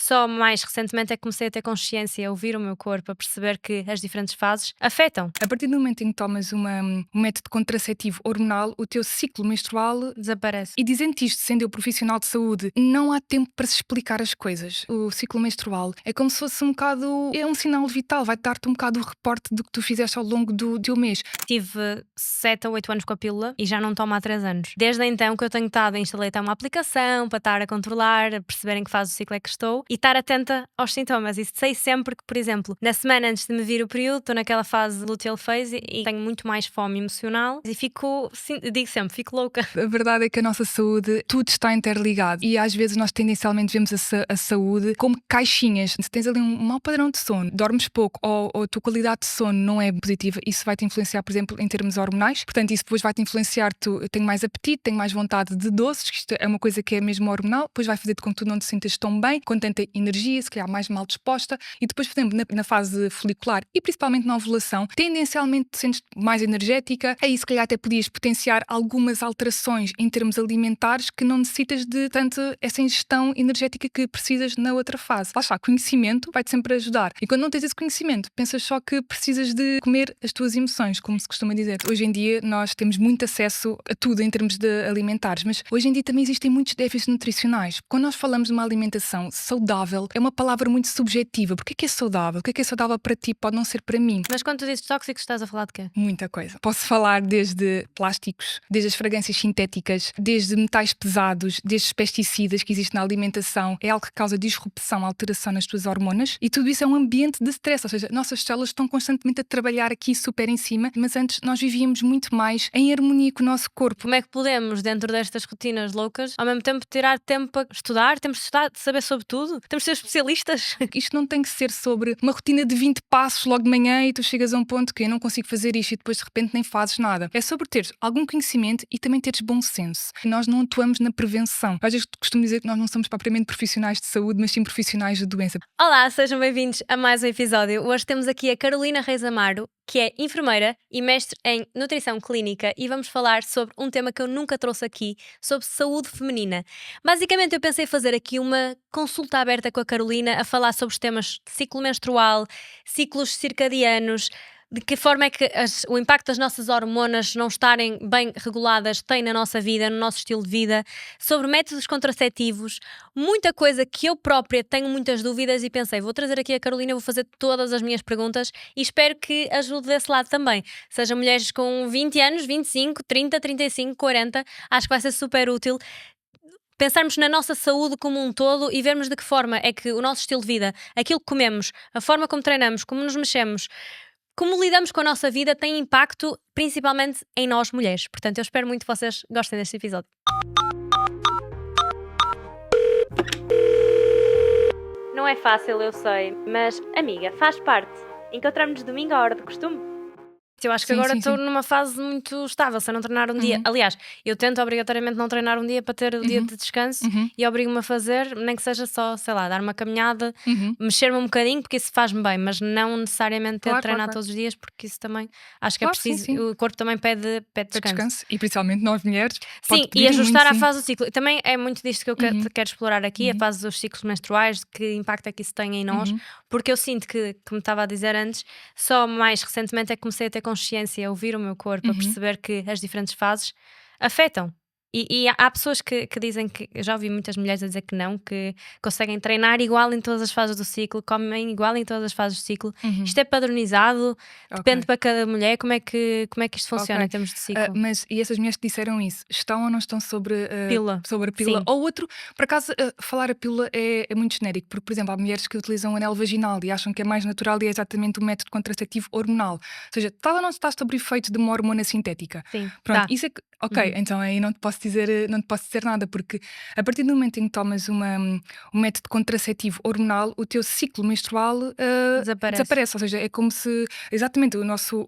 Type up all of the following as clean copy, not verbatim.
Só mais recentemente é que comecei a ter consciência, a ouvir o meu corpo, a perceber que as diferentes fases afetam. A partir do momento em que tomas um método contraceptivo hormonal, o teu ciclo menstrual. Desaparece. E dizendo isto, sendo eu profissional de saúde, não há tempo para se explicar as coisas. O ciclo menstrual é como se fosse um bocado. É um sinal vital, vai dar-te um bocado o reporte do que tu fizeste ao longo do teu mês. Tive 7 ou 8 anos com a pílula e já não tomo há 3 anos. Desde então que eu tenho estado, instalei até uma aplicação para estar a controlar, a perceber em que fase do ciclo é que estou e estar atenta aos sintomas. E sei sempre que, por exemplo, na semana antes de me vir o período, estou naquela fase luteal phase e tenho muito mais fome emocional e fico, digo sempre, fico louca. A verdade é que a nossa saúde, tudo está interligado e às vezes nós tendencialmente vemos a saúde como caixinhas. Se tens ali um mau padrão de sono, dormes pouco ou a tua qualidade de sono não é positiva, isso vai te influenciar, por exemplo, em termos hormonais. Portanto, isso depois vai te influenciar. Eu tenho mais apetite, tenho mais vontade de doces, que isto é uma coisa que é mesmo hormonal. Depois vai fazer com que tu não te sintas tão bem, com tanta energia, se calhar mais mal disposta. E depois, por exemplo, na fase folicular e principalmente na ovulação, tendencialmente te sentes mais energética. Aí se calhar até podias potenciar algumas alterações em termos alimentares que não necessitas de tanto essa ingestão energética que precisas na outra fase. Lá está, conhecimento vai-te sempre ajudar. E quando não tens esse conhecimento, pensas só que precisas de comer as tuas emoções, como se costuma dizer. Hoje em dia nós temos muito acesso a tudo em termos de alimentares, mas hoje em dia também existem muitos déficits nutricionais. Quando nós falamos de uma alimentação saudável, é uma palavra muito subjetiva. Porque é que é saudável? O que é saudável para ti pode não ser para mim? Mas quando tu dizes tóxicos, estás a falar de quê? Muita coisa. Posso falar desde plásticos, desde as fragrâncias sintéticas, desde metais pesados, desde os pesticidas que existem na alimentação. É algo que causa disrupção, alteração nas tuas hormonas e tudo isso é um ambiente de stress, ou seja, nossas células estão constantemente a trabalhar aqui super em cima, mas antes nós vivíamos muito mais em harmonia com o nosso corpo. Como é que podemos, dentro destas rotinas loucas, ao mesmo tempo tirar tempo para estudar? Temos de estudar, de saber sobre tudo? Temos de ser especialistas? Isto não tem que ser sobre uma rotina de 20 passos logo de manhã e tu chegas a um ponto que eu não consigo fazer isto e depois de repente nem fazes nada. É sobre teres algum conhecimento e também teres bom senso. Nós não atuamos na prevenção. Às vezes costumo dizer que nós não somos propriamente profissionais de saúde, mas sim profissionais de doença. Olá, sejam bem-vindos a mais um episódio. Hoje temos aqui a Carolina Reis Amaro, que é enfermeira e mestre em nutrição clínica, e vamos falar sobre um tema que eu nunca trouxe aqui, sobre saúde feminina. Basicamente eu pensei fazer aqui uma consulta aberta com a Carolina a falar sobre os temas de ciclo menstrual, ciclos circadianos, de que forma é que o impacto das nossas hormonas não estarem bem reguladas tem na nossa vida, no nosso estilo de vida, sobre métodos contraceptivos, muita coisa que eu própria tenho muitas dúvidas e pensei, vou trazer aqui a Carolina, vou fazer todas as minhas perguntas e espero que ajude desse lado também. Seja mulheres com 20 anos, 25, 30, 35, 40, acho que vai ser super útil pensarmos na nossa saúde como um todo e vermos de que forma é que o nosso estilo de vida, aquilo que comemos, a forma como treinamos, como nos mexemos, como lidamos com a nossa vida tem impacto principalmente em nós mulheres. Portanto, eu espero muito que vocês gostem deste episódio. Não é fácil, eu sei, mas amiga, faz parte. Encontramos-nos domingo à hora de costume. Eu acho que Sim, agora sim, estou sim. numa fase muito estável, se eu não treinar um dia. Aliás, eu tento obrigatoriamente não treinar um dia para ter o dia de descanso e obrigo-me a fazer, nem que seja só, sei lá, dar uma caminhada, mexer-me um bocadinho, porque isso faz-me bem, mas não necessariamente ter de Claro, treinar claro, claro. todos os dias, porque isso também acho que é Claro, sim, preciso, sim. o corpo também pede Para descanso. descanso. E principalmente nós mulheres. Sim, Pode e pedir ajustar muito, à sim. fase do ciclo. Também é muito disto que eu quero explorar aqui, a fase dos ciclos menstruais, que impacto é que isso tem em nós, porque eu sinto que, como estava a dizer antes, só mais recentemente é que comecei a ter consciência, a ouvir o meu corpo, a perceber que as diferentes fases afetam. E há pessoas que dizem que, eu já ouvi muitas mulheres a dizer que não, que conseguem treinar igual em todas as fases do ciclo, comem igual em todas as fases do ciclo. Isto é padronizado, depende para cada mulher, como é que isto funciona Ok. em termos de ciclo? Mas e essas mulheres que disseram isso, estão ou não estão sobre, Pílula. sobre a pílula? Sim. Ou outro, por acaso, falar a pílula é muito genérico, porque, por exemplo, há mulheres que utilizam o anel vaginal e acham que é mais natural e é exatamente o método contraceptivo hormonal. Ou seja, estás ou não estás sobre o efeito de uma hormona sintética? Sim, Pronto, tá. isso é que. Ok, então aí não te posso dizer nada, porque a partir do momento em que tomas um método contraceptivo hormonal, o teu ciclo menstrual desaparece. Ou seja, é como se exatamente o nosso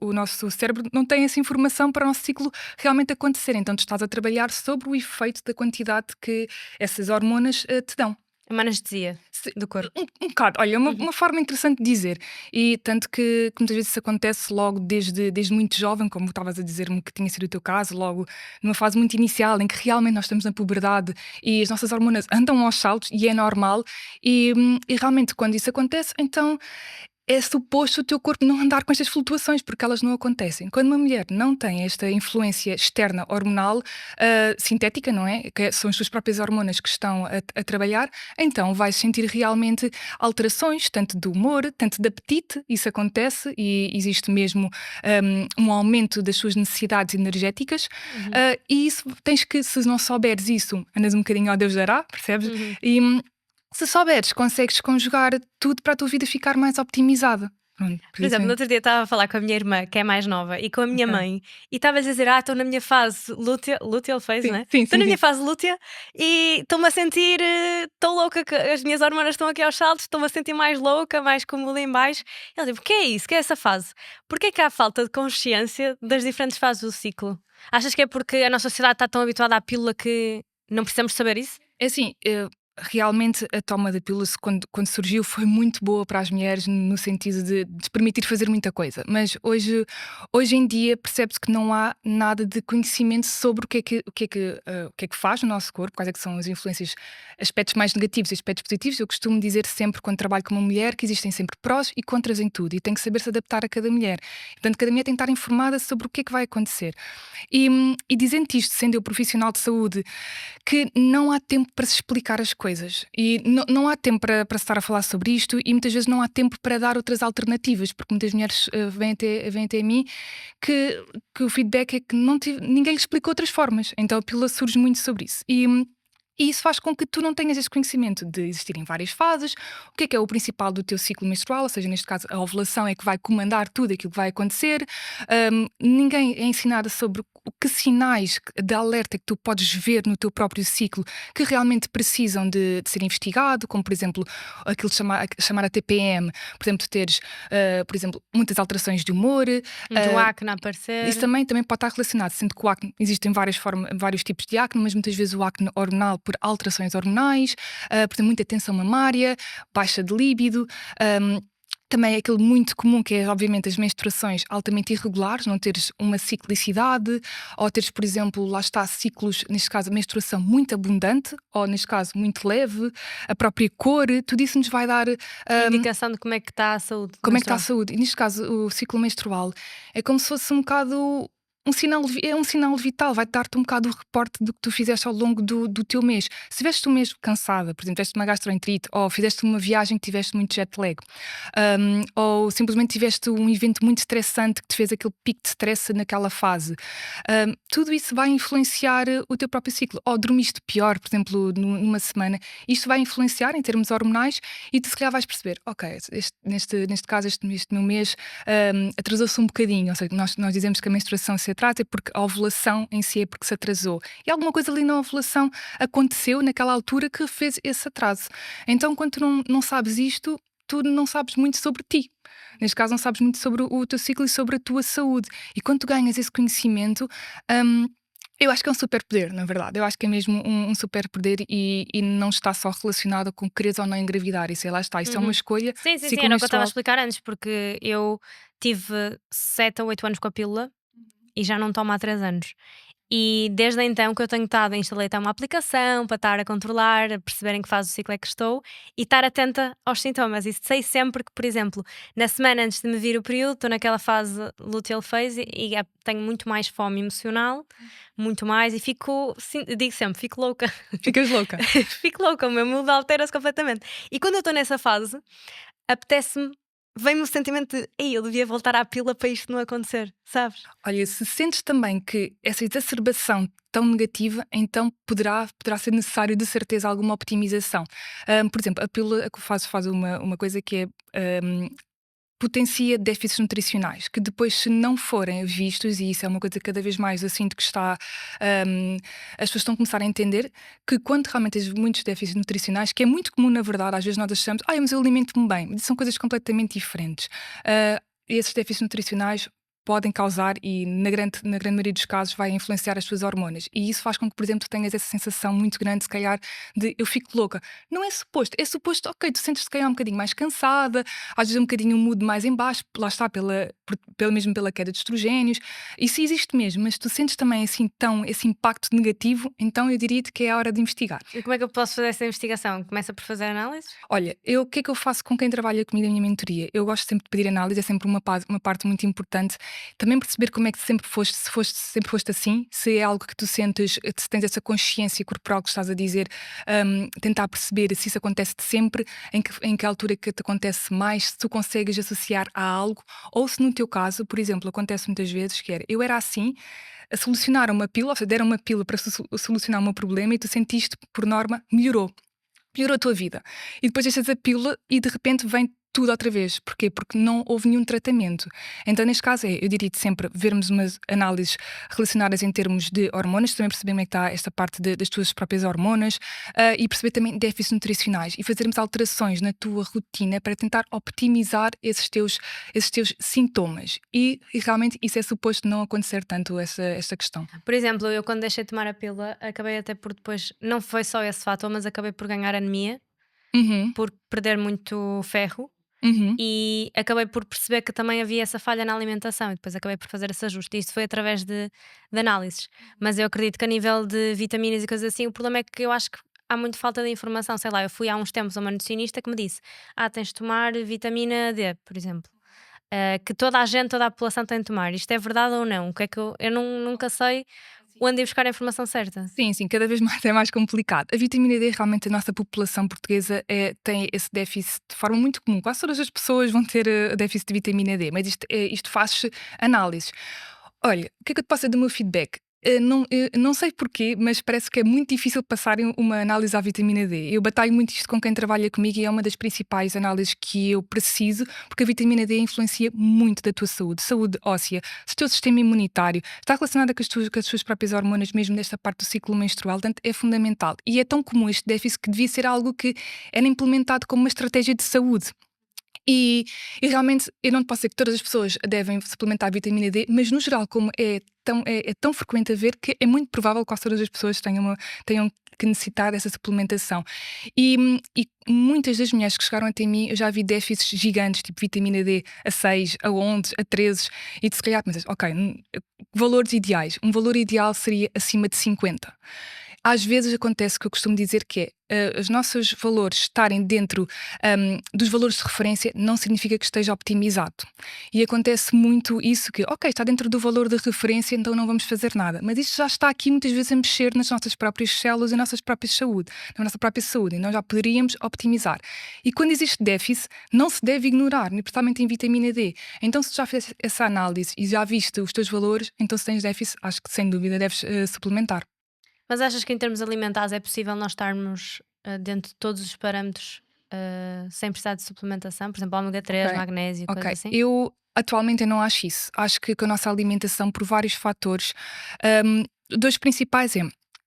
cérebro não tem essa informação para o nosso ciclo realmente acontecer. Então tu estás a trabalhar sobre o efeito da quantidade que essas hormonas te dão. É uma anestesia Se- do corpo. Um bocado, olha, Uhum. uma forma interessante de dizer. E tanto que muitas vezes isso acontece logo desde muito jovem, como estavas a dizer-me que tinha sido o teu caso, logo numa fase muito inicial em que realmente nós estamos na puberdade e as nossas hormonas andam aos saltos e é normal. E realmente quando isso acontece, então é suposto o teu corpo não andar com estas flutuações, porque elas não acontecem. Quando uma mulher não tem esta influência externa hormonal, sintética, não é? Que são as suas próprias hormonas que estão a trabalhar, então vai sentir realmente alterações, tanto do humor, tanto de apetite, isso acontece e existe mesmo um aumento das suas necessidades energéticas. Uhum. E isso tens que, se não souberes isso, andas um bocadinho ao Deus dará, percebes? Uhum. E se souberes, consegues conjugar tudo para a tua vida ficar mais optimizada. Pronto, por Por isso exemplo, no é. outro dia estava a falar com a minha irmã, que é mais nova, e com a minha Ok. mãe, e estava a dizer: estou na minha fase luteal phase, Sim, né? sim, Estou sim, na minha sim. fase lútea e estou-me a sentir tão louca que as minhas hormonas estão aqui aos saltos, estou-me a sentir mais louca, mais com o em baixo. Ela disse: o que é isso? O que é essa fase? Porquê que há falta de consciência das diferentes fases do ciclo? Achas que é porque a nossa sociedade está tão habituada à pílula que não precisamos saber isso? É assim, realmente a toma da pílula, quando surgiu, foi muito boa para as mulheres no sentido de permitir fazer muita coisa. Mas hoje em dia percebe-se que não há nada de conhecimento sobre o que é que faz no nosso corpo, quais é que são as influências, aspectos mais negativos e aspectos positivos. Eu costumo dizer sempre, quando trabalho com uma mulher, que existem sempre prós e contras em tudo e tem que saber se adaptar a cada mulher. Portanto, cada mulher tem que estar informada sobre o que é que vai acontecer. E dizendo isto, sendo eu profissional de saúde, que não há tempo para se explicar as coisas e não há tempo para se estar a falar sobre isto e muitas vezes não há tempo para dar outras alternativas, porque muitas mulheres vêm até mim que o feedback é que ninguém lhe explicou outras formas, então a pílula surge muito sobre isso. E isso faz com que tu não tenhas esse conhecimento de existirem várias fases, o que é o principal do teu ciclo menstrual, ou seja, neste caso a ovulação é que vai comandar tudo aquilo que vai acontecer. Ninguém é ensinado sobre o que sinais de alerta que tu podes ver no teu próprio ciclo que realmente precisam de ser investigado, como por exemplo aquilo de chamar a TPM, por exemplo, tu teres, por exemplo, muitas alterações de humor. Muito ah, acne a Isso aparecer. também pode estar relacionado, sendo que o acne, existem vários tipos de acne, mas muitas vezes o acne hormonal por alterações hormonais, por exemplo, muita tensão mamária, baixa de líbido. Também é aquilo muito comum que é, obviamente, as menstruações altamente irregulares, não teres uma ciclicidade, ou teres, por exemplo, lá está, ciclos, neste caso, a menstruação muito abundante, ou neste caso, muito leve, a própria cor, tudo isso nos vai dar Indicação de como é que está a saúde como é que está a menstrual. saúde. E neste caso, o ciclo menstrual é como se fosse um bocado é um sinal vital, vai dar-te um bocado o reporte do que tu fizeste ao longo do teu mês. Se estiveste um mês cansada, por exemplo, tiveste uma gastroenterite, ou fizeste uma viagem que tiveste muito jet lag, ou simplesmente tiveste um evento muito estressante que te fez aquele pico de stress naquela fase, tudo isso vai influenciar o teu próprio ciclo. Ou dormiste pior, por exemplo, numa semana, isto vai influenciar em termos hormonais e tu se calhar vais perceber, ok, neste caso, este meu mês atrasou-se um bocadinho, ou seja, nós dizemos que a menstruação se atrasa porque a ovulação em si é porque se atrasou. E alguma coisa ali na ovulação aconteceu naquela altura que fez esse atraso. Então, quando tu não sabes isto, tu não sabes muito sobre ti. Neste caso, não sabes muito sobre o teu ciclo e sobre a tua saúde. E quando tu ganhas esse conhecimento, eu acho que é um superpoder, na verdade. Eu acho que é mesmo um superpoder e não está só relacionado com quereres ou não engravidar. Isso aí lá está. Isso é uma Uhum. escolha. Sim, sim, sim, Ciclo era o que eu estava a menstrual. explicar antes, porque eu tive 7 ou 8 anos com a pílula e já não tomo há 3 anos. E desde então que eu tenho estado, instalei até uma aplicação para estar a controlar, a perceber em que fase do ciclo é que estou e estar atenta aos sintomas. E sei sempre que, por exemplo, na semana antes de me vir o período, estou naquela fase luteal phase e tenho muito mais fome emocional, muito mais, e fico, sim, digo sempre, fico louca. Ficas louca. Fico louca, o meu mood altera-se completamente. E quando eu estou nessa fase, apetece-me, vem-me o sentimento de ei, eu devia voltar à pila para isto não acontecer, sabes? Olha, se sentes também que essa exacerbação tão negativa, então poderá ser necessário de certeza alguma optimização. Por exemplo, a pílula faz uma coisa que é potencia déficits nutricionais, que depois, se não forem vistos, e isso é uma coisa que cada vez mais eu sinto que as pessoas estão a começar a entender, que quando realmente tens muitos déficits nutricionais, que é muito comum na verdade, às vezes nós achamos, mas eu alimento-me bem, mas são coisas completamente diferentes. Esses déficits nutricionais podem causar e na grande maioria dos casos vai influenciar as tuas hormonas. E isso faz com que, por exemplo, tu tenhas essa sensação muito grande, se calhar, de eu fico louca. Não é suposto, ok, tu sentes se calhar um bocadinho mais cansada, às vezes um bocadinho um mood mais em baixo, lá está, mesmo pela queda de estrogénios. Isso existe mesmo, mas tu sentes também assim esse impacto negativo, então eu diria-te que é a hora de investigar. E como é que eu posso fazer essa investigação? Começa por fazer análises? Olha, o que é que eu faço com quem trabalha comigo na minha mentoria? Eu gosto sempre de pedir análise, é sempre uma parte muito importante. Também perceber como é que sempre sempre foste assim, se é algo que tu sentes, se tens essa consciência corporal que estás a dizer, tentar perceber se isso acontece-te sempre, em que altura é que te acontece mais, se tu consegues associar a algo, ou se no teu caso, por exemplo, acontece muitas vezes que eu era assim, a solucionar uma pílula, ou seja, deram uma pílula para solucionar o meu problema e tu sentiste, por norma, melhorou a tua vida. E depois deixas a pílula e de repente vem tudo outra vez. Porquê? Porque não houve nenhum tratamento. Então, neste caso, eu diria-te sempre vermos umas análises relacionadas em termos de hormonas, também perceber como é que está esta parte das tuas próprias hormonas, e perceber também déficits nutricionais e fazermos alterações na tua rotina para tentar optimizar esses teus sintomas. E realmente isso é suposto não acontecer tanto esta questão. Por exemplo, eu quando deixei de tomar a pílula, acabei até por depois, não foi só esse fator, mas acabei por ganhar anemia, Uhum, por perder muito ferro. uhum. E acabei por perceber que também havia essa falha na alimentação e depois acabei por fazer esse ajuste. Isto foi através de análises. Mas eu acredito que a nível de vitaminas e coisas assim, o problema é que eu acho que há muito falta de informação. Sei lá, eu fui há uns tempos a uma nutricionista que me disse: tens de tomar vitamina D, por exemplo. Que toda a gente, toda a população tem de tomar. Isto é verdade ou não? O que é que eu nunca sei onde ir buscar a informação certa. Sim, sim, cada vez mais é mais complicado. A vitamina D, realmente, a nossa população portuguesa tem esse déficit de forma muito comum. Quase todas as pessoas vão ter déficit de vitamina D, mas isto faz análises. Olha, o que é que eu te posso dizer do meu feedback? Não sei porquê, mas parece que é muito difícil passarem uma análise à vitamina D. Eu batalho muito isto com quem trabalha comigo e é uma das principais análises que eu preciso, porque a vitamina D influencia muito da tua saúde óssea, o teu sistema imunitário, está relacionada com as tuas próprias hormonas, mesmo nesta parte do ciclo menstrual, portanto é fundamental. E é tão comum este déficit que devia ser algo que era implementado como uma estratégia de saúde. E realmente eu não te posso dizer que todas as pessoas devem suplementar a vitamina D, mas no geral, como é tão frequente a ver, que é muito provável que quase todas as pessoas tenham que necessitar dessa suplementação. E muitas das mulheres que chegaram até mim, eu já vi déficits gigantes, tipo vitamina D a 6, a 11, a 13, e tu se calhar pensas, ok, valores ideais. Um valor ideal seria acima de 50. Às vezes acontece que eu costumo dizer que os nossos valores estarem dentro dos valores de referência não significa que esteja optimizado. E acontece muito isso que, ok, está dentro do valor de referência, então não vamos fazer nada. Mas isto já está aqui muitas vezes a mexer nas nossas próprias células e na nossa própria saúde, e nós já poderíamos optimizar. E quando existe déficit, não se deve ignorar, principalmente em vitamina D. Então se tu já fizeste essa análise e já viste os teus valores, então se tens déficit, acho que sem dúvida deves suplementar. Mas achas que em termos alimentares é possível nós estarmos dentro de todos os parâmetros sem precisar de suplementação? Por exemplo, ômega 3, Ok. magnésio, Ok, coisas assim? atualmente eu não acho isso. Acho que a nossa alimentação, por vários fatores, dois principais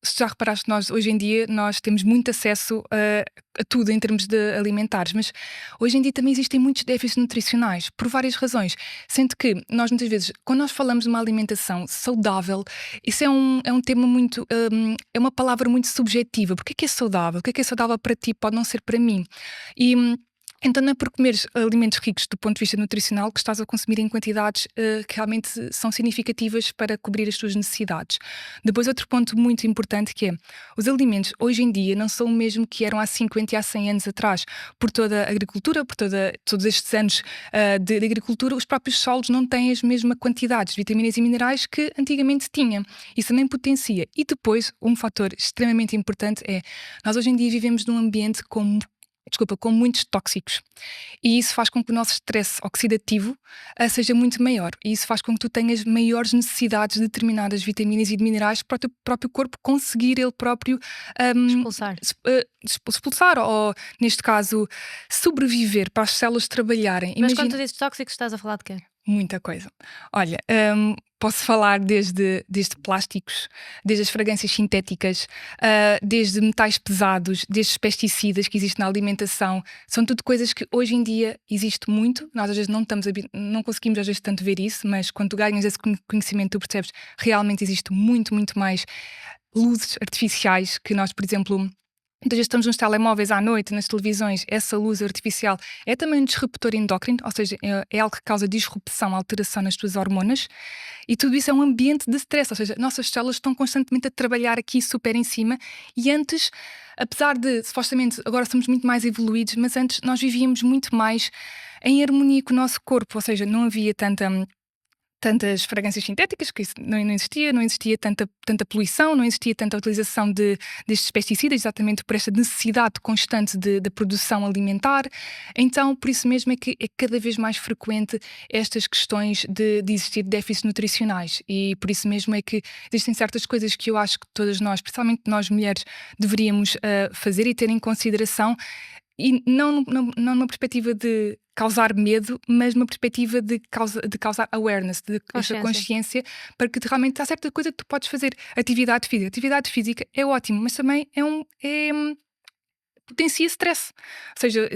se já reparaste, nós hoje em dia nós temos muito acesso a tudo em termos de alimentares, mas hoje em dia também existem muitos déficits nutricionais, por várias razões. Sendo que nós muitas vezes, quando nós falamos de uma alimentação saudável, isso é um tema muito, é uma palavra muito subjetiva. Porque é saudável? O que é saudável para ti pode não ser para mim. E então não é por comeres alimentos ricos do ponto de vista nutricional que estás a consumir em quantidades que realmente são significativas para cobrir as tuas necessidades. Depois outro ponto muito importante que é, os alimentos hoje em dia não são o mesmo que eram há 50 e há 100 anos atrás. Por toda a agricultura, todos estes anos de agricultura, os próprios solos não têm as mesmas quantidades de vitaminas e minerais que antigamente tinham. Isso também potencia. E depois, um fator extremamente importante é, nós hoje em dia vivemos num ambiente com muitos tóxicos. E isso faz com que o nosso stress oxidativo seja muito maior. E isso faz com que tu tenhas maiores necessidades de determinadas vitaminas e de minerais para o teu próprio corpo conseguir ele próprio Expulsar. expulsar ou, neste caso, sobreviver para as células trabalharem. Mas quando tu dizes tóxicos, estás a falar de quê? Muita coisa. Olha, posso falar desde plásticos, desde as fragrâncias sintéticas, desde metais pesados, desde os pesticidas que existem na alimentação. São tudo coisas que hoje em dia existe muito. Nós às vezes não conseguimos às vezes tanto ver isso, mas quando tu ganhas esse conhecimento, tu percebes realmente existe muito, muito mais luzes artificiais que nós, por exemplo, muitas vezes estamos nos telemóveis à noite, nas televisões, essa luz artificial é também um disruptor endócrino, ou seja, é algo que causa disrupção, alteração nas tuas hormonas, e tudo isso é um ambiente de stress, ou seja, nossas células estão constantemente a trabalhar aqui super em cima, e antes, apesar de, supostamente, agora somos muito mais evoluídos, mas antes nós vivíamos muito mais em harmonia com o nosso corpo, ou seja, não havia tantas fragrâncias sintéticas, que isso não existia tanta poluição, não existia tanta utilização destes pesticidas, exatamente por esta necessidade constante de produção alimentar. Então, por isso mesmo é que é cada vez mais frequente estas questões de existir déficits nutricionais, e por isso mesmo é que existem certas coisas que eu acho que todas nós, principalmente nós mulheres, deveríamos fazer e ter em consideração, e não numa perspectiva de causar medo, mas numa perspectiva de causar awareness, de esta consciência, para que realmente há certa coisa que tu podes fazer. Atividade física. Atividade física é ótimo, mas também potencia stress. Ou seja,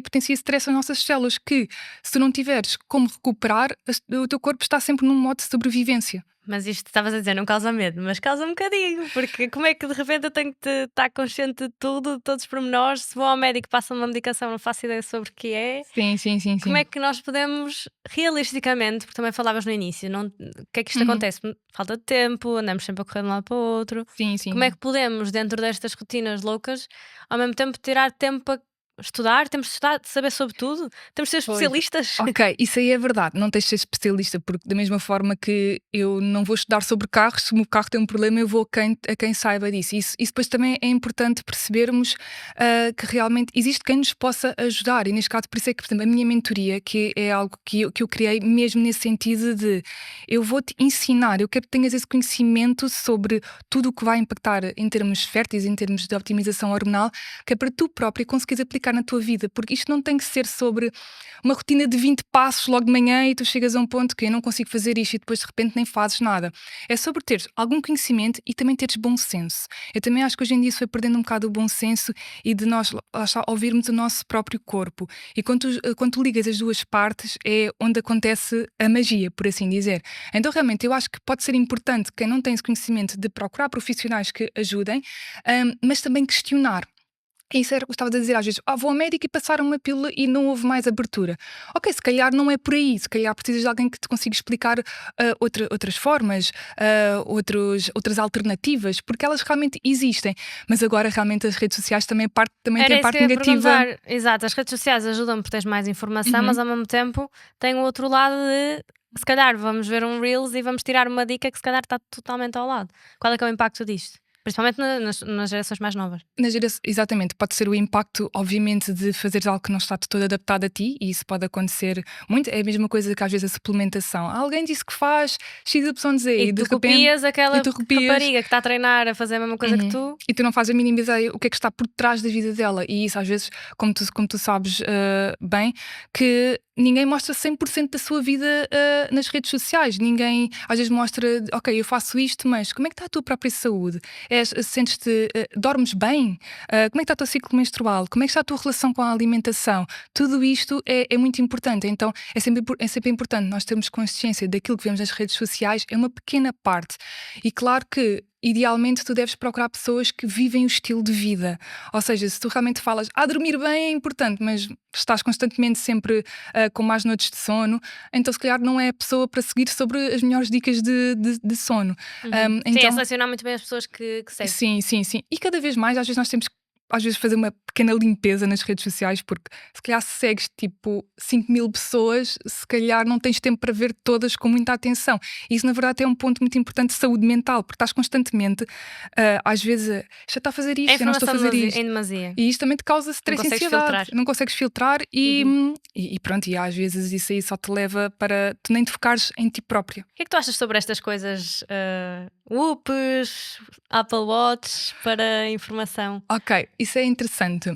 potencia stress nas nossas células, que se tu não tiveres como recuperar, o teu corpo está sempre num modo de sobrevivência. Mas isto estavas a dizer, não causa medo, mas causa um bocadinho, porque como é que de repente eu tenho que estar consciente de tudo, de todos os pormenores? Se vou ao médico e passa uma medicação, não faço ideia sobre o que é. Sim. Como é que nós podemos, realisticamente, porque também falavas no início, o que é que isto acontece? Falta de tempo, andamos sempre a correr de um lado para o outro. Sim. Como é que podemos, dentro destas rotinas loucas, ao mesmo tempo tirar tempo para estudar? Temos de estudar, de saber sobre tudo? Temos de ser especialistas? Ok, isso aí é verdade, não tens de ser especialista, porque da mesma forma que eu não vou estudar sobre carros, se o meu carro tem um problema eu vou a quem saiba disso. Isso depois também é importante percebermos que realmente existe quem nos possa ajudar, e neste caso por isso é que, por exemplo, a minha mentoria, que é algo que eu criei mesmo nesse sentido de eu vou-te ensinar, eu quero que tenhas esse conhecimento sobre tudo o que vai impactar em termos férteis, em termos de optimização hormonal, que é para tu próprio conseguires aplicar na tua vida, porque isto não tem que ser sobre uma rotina de 20 passos logo de manhã e tu chegas a um ponto que eu não consigo fazer isto e depois de repente nem fazes nada. É sobre teres algum conhecimento e também teres bom senso. Eu também acho que hoje em dia isso foi perdendo um bocado o bom senso e de nós ouvirmos o nosso próprio corpo. E quando tu ligas as duas partes é onde acontece a magia, por assim dizer. Então realmente eu acho que pode ser importante quem não tem esse conhecimento de procurar profissionais que ajudem, mas também questionar. Isso era o que eu estava a dizer às vezes, vou ao médico e passaram uma pílula e não houve mais abertura. Ok, se calhar não é por aí, se calhar precisas de alguém que te consiga explicar outras formas, outras alternativas, porque elas realmente existem. Mas agora realmente as redes sociais também têm a parte negativa. Exato, as redes sociais ajudam porque tens mais informação, mas ao mesmo tempo tem o outro lado de, se calhar vamos ver um Reels e vamos tirar uma dica que se calhar está totalmente ao lado. Qual é que é o impacto disto? Principalmente nas gerações mais novas. Exatamente, pode ser o impacto, obviamente, de fazeres algo que não está todo adaptado a ti, e isso pode acontecer muito. É a mesma coisa que às vezes a suplementação. Alguém disse que faz XYZ e de tu copias repente, aquela rapariga que está a treinar a fazer a mesma coisa que tu. E tu não fazes a mínima ideia o que é que está por trás da vida dela. E isso às vezes, como tu sabes bem, que ninguém mostra 100% da sua vida nas redes sociais. Ninguém às vezes mostra, ok, eu faço isto, mas como é que está a tua própria saúde? Sentes-te, dormes bem? Como é que está o teu ciclo menstrual? Como é que está a tua relação com a alimentação? Tudo isto é muito importante. Então é sempre importante nós termos consciência daquilo que vemos nas redes sociais. É uma pequena parte. E claro que idealmente tu deves procurar pessoas que vivem o estilo de vida. Ou seja, se tu realmente falas, dormir bem é importante, mas estás constantemente sempre com más noites de sono, então se calhar não é a pessoa para seguir sobre as melhores dicas de sono. Sim, é selecionar muito bem as pessoas que seguem. Sim. E cada vez mais, às vezes nós temos que fazer uma pequena limpeza nas redes sociais, porque se calhar se segues tipo 5.000 pessoas, se calhar não tens tempo para ver todas com muita atenção. E isso na verdade é um ponto muito importante de saúde mental, porque estás constantemente às vezes já está a fazer isto, eu não estou a fazer isto. Em demasia. E isto também te causa stress e ansiedade. Não consegues filtrar e pronto, e às vezes isso aí só te leva para tu nem te focares em ti própria. O que é que tu achas sobre estas coisas? Whoops, Apple Watch para informação. Ok, isso é interessante.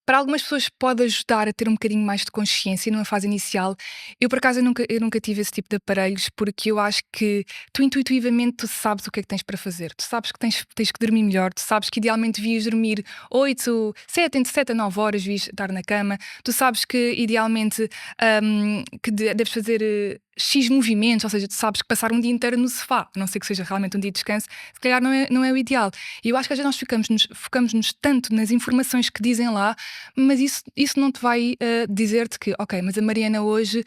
Para algumas pessoas pode ajudar a ter um bocadinho mais de consciência numa fase inicial. Eu, por acaso, eu nunca tive esse tipo de aparelhos, porque eu acho que tu intuitivamente tu sabes o que é que tens para fazer. Tu sabes que tens que dormir melhor, tu sabes que idealmente devias dormir 8, 7, entre 7 a 9 horas, devias estar na cama. Tu sabes que idealmente deves fazer X movimentos, ou seja, tu sabes que passar um dia inteiro no sofá, a não ser que seja realmente um dia de descanso, se calhar não é o ideal. E eu acho que às vezes nós focamos-nos tanto nas informações que dizem lá, mas isso não te vai dizer-te que, ok, mas a Mariana hoje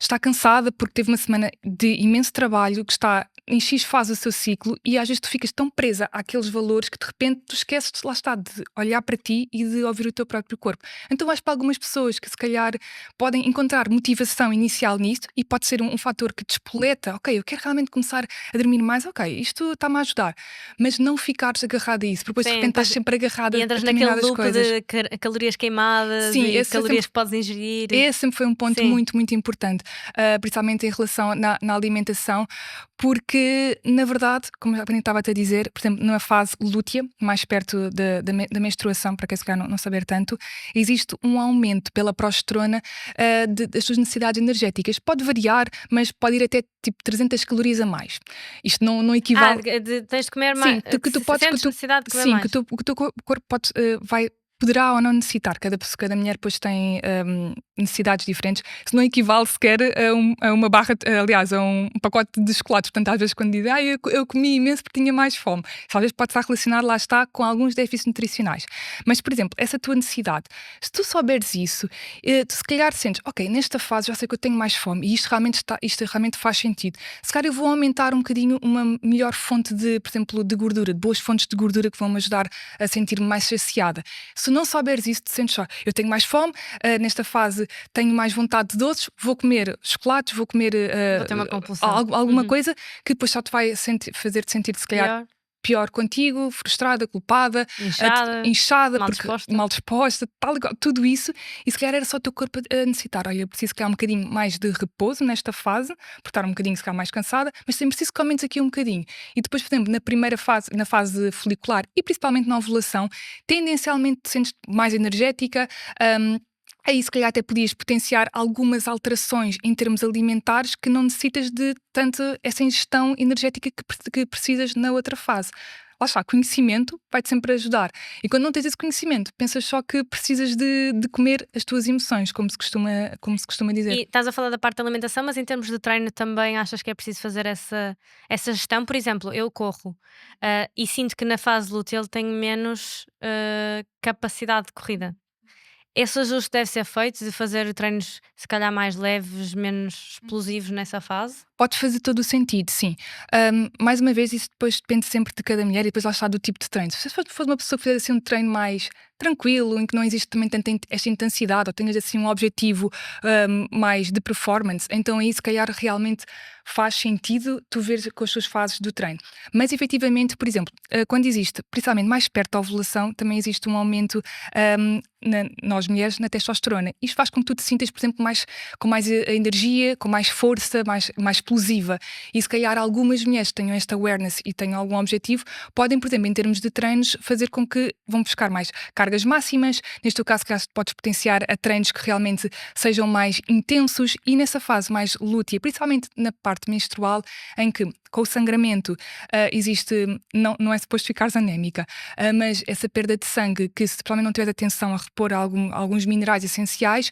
está cansada porque teve uma semana de imenso trabalho, que está em X fase do seu ciclo, e às vezes tu ficas tão presa àqueles valores que de repente tu esqueces, lá está, de olhar para ti e de ouvir o teu próprio corpo. Então vais para algumas pessoas que se calhar podem encontrar motivação inicial nisto, e pode ser um fator que despoleta, ok, eu quero realmente começar a dormir mais, ok, isto está-me a ajudar, mas não ficares agarrada a isso, porque depois de repente estás sempre agarrada e a entras naquele determinadas loop coisas. de calorias queimadas Sim, e esse calorias que podes ingerir. Esse sempre foi um ponto Sim. muito, muito importante, principalmente em relação na alimentação, porque, na verdade, como eu estava-te a dizer, por exemplo, numa fase lútea, mais perto da menstruação, para quem se calhar não saber tanto, existe um aumento pela progesterona das suas necessidades energéticas. Pode variar, mas pode ir até tipo 300 calorias a mais. Isto não equivale. Tens de comer mais. Sim, que tu podes. Sentes necessidade de comer Sim, mais. que o teu corpo poderá ou não necessitar. Cada mulher depois tem necessidades diferentes. Isso não equivale sequer a uma barra, aliás, a um pacote de chocolates. Portanto, às vezes quando dizem, eu comi imenso porque tinha mais fome, isso às vezes pode estar relacionado, lá está, com alguns déficits nutricionais. Mas, por exemplo, essa tua necessidade, se tu souberes isso, tu se calhar sentes, ok, nesta fase já sei que eu tenho mais fome e isto realmente faz sentido. Se calhar eu vou aumentar um bocadinho uma melhor fonte de, por exemplo, de gordura, de boas fontes de gordura que vão me ajudar a sentir-me mais saciada. Se não souberes isso, te sentes só, eu tenho mais fome, nesta fase tenho mais vontade de doces, vou comer chocolates, vou comer Vou ter uma compulsão. alguma coisa que depois só te vai fazer-te sentir se calhar pior contigo, frustrada, culpada, inchada mal disposta, tal, tudo isso, e se calhar era só o teu corpo a necessitar. Olha, eu preciso se calhar um bocadinho mais de repouso nesta fase, por estar um bocadinho se calhar mais cansada, mas também preciso que aumentes aqui um bocadinho. E depois, por exemplo, na primeira fase, na fase folicular e principalmente na ovulação, tendencialmente te sentes mais energética. Aí se calhar até podias potenciar algumas alterações em termos alimentares que não necessitas de tanto essa ingestão energética que precisas na outra fase. Lá está, conhecimento vai-te sempre ajudar. E quando não tens esse conhecimento, pensas só que precisas de comer as tuas emoções, como se costuma dizer. E estás a falar da parte da alimentação, mas em termos de treino também achas que é preciso fazer essa gestão? Por exemplo, eu corro e sinto que na fase lútea tenho menos capacidade de corrida. Esse ajuste deve ser feito de fazer treinos se calhar mais leves, menos explosivos nessa fase? Pode fazer todo o sentido, sim. Mais uma vez, isso depois depende sempre de cada mulher e depois lá está do tipo de treino. Se for uma pessoa que fizer assim um treino mais tranquilo, em que não existe também tanta esta intensidade, ou tenhas assim um objetivo mais de performance, então aí se calhar realmente faz sentido tu veres com as suas fases do treino. Mas efetivamente, por exemplo, quando existe, principalmente mais perto da ovulação, também existe um aumento nós mulheres na testosterona. Isto faz com que tu te sintas, por exemplo, com mais energia, com mais força, mais explosiva. E se calhar algumas mulheres que tenham esta awareness e tenham algum objetivo, podem, por exemplo, em termos de treinos, fazer com que vão buscar mais cargas máximas. Neste teu caso, se podes potenciar a treinos que realmente sejam mais intensos, e nessa fase mais lútea, principalmente na parte menstrual, em que com o sangramento existe, não é suposto ficares anémica, mas essa perda de sangue, que se provavelmente não tiveres atenção a repor alguns minerais essenciais,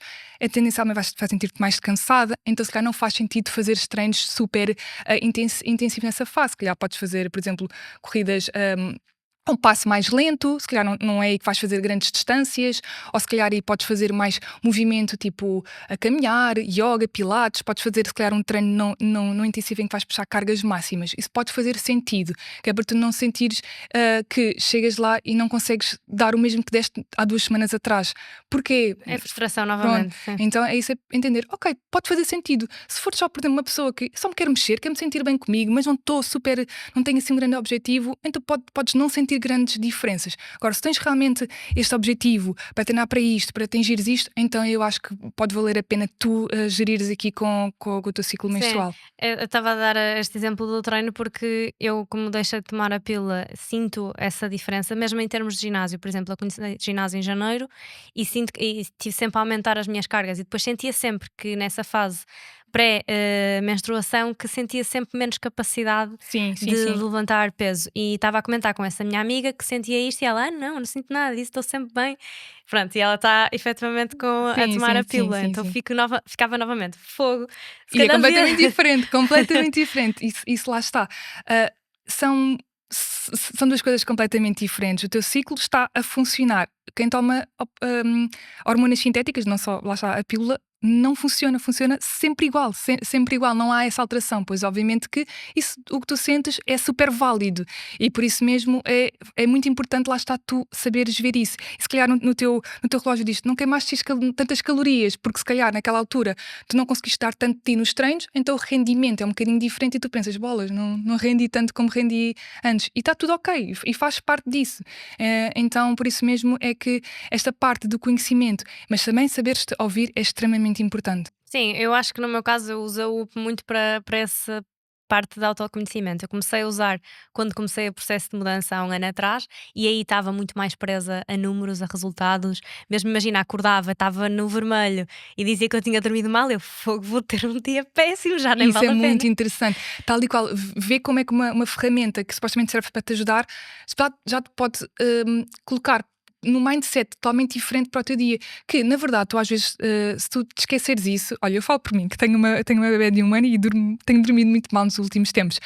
tendencialmente vais sentir-te mais cansada, então se calhar não faz sentido fazer treinos super intensivos nessa fase. Se calhar podes fazer, por exemplo, corridas um passo mais lento, se calhar não é aí que vais fazer grandes distâncias, ou se calhar aí podes fazer mais movimento tipo a caminhar, yoga, pilates, podes fazer se calhar um treino não intensivo em que vais puxar cargas máximas. Isso pode fazer sentido, que é para tu não sentires que chegas lá e não consegues dar o mesmo que deste há 2 semanas atrás. Porquê? É frustração novamente. Então é isso, é entender, ok, pode fazer sentido. Se for só, por exemplo, uma pessoa que só me quer mexer, quer me sentir bem comigo, mas não tenho assim um grande objetivo, então podes não sentir grandes diferenças. Agora, se tens realmente este objetivo para treinar para isto, para atingires isto, então eu acho que pode valer a pena tu gerires aqui com o teu ciclo Sim, menstrual. eu estava a dar este exemplo do treino porque eu, como deixei de tomar a pílula, sinto essa diferença, mesmo em termos de ginásio. Por exemplo, eu comecei ginásio em janeiro e sinto e tive sempre a aumentar as minhas cargas, e depois sentia sempre que nessa fase pré-menstruação que sentia sempre menos capacidade Sim, de sim, sim. levantar peso. E estava a comentar com essa minha amiga que sentia isto e ela, não sinto nada disso, estou sempre bem. Pronto, e ela está efetivamente a Sim, tomar sim, a sim, pílula, sim, então sim. ficava novamente fogo. Se E é calhar completamente devia. diferente, completamente diferente. Isso lá está. Ah, são, são duas coisas completamente diferentes. O teu ciclo está a funcionar. Quem toma hormonas sintéticas, não só lá está a pílula, não funciona, funciona sempre igual, sempre igual, não há essa alteração, pois obviamente que isso, o que tu sentes é super válido e por isso mesmo é muito importante, lá está, tu saberes ver isso. E se calhar no teu relógio diz não queimaste tantas calorias, porque se calhar naquela altura tu não conseguiste dar tanto de ti nos treinos, então o rendimento é um bocadinho diferente e tu pensas, bolas, não rendi tanto como rendi antes. E está tudo ok, e faz parte disso. Então, por isso mesmo é que esta parte do conhecimento, mas também saberes-te ouvir é extremamente importante. Sim, eu acho que no meu caso eu uso-o muito para essa parte de autoconhecimento. Eu comecei a usar quando comecei o processo de mudança há um ano atrás, e aí estava muito mais presa a números, a resultados. Mesmo imagina, acordava, estava no vermelho e dizia que eu tinha dormido mal, eu fogo, vou ter um dia péssimo, já nem Isso é vale a muito pena. interessante. Tal e qual, vê como é que uma ferramenta que supostamente serve para te ajudar já te pode colocar num mindset totalmente diferente para o teu dia. Que, na verdade, tu às vezes, se tu te esqueceres isso, olha, eu falo por mim, que tenho uma bebé de 1 ano e tenho dormido muito mal nos últimos tempos.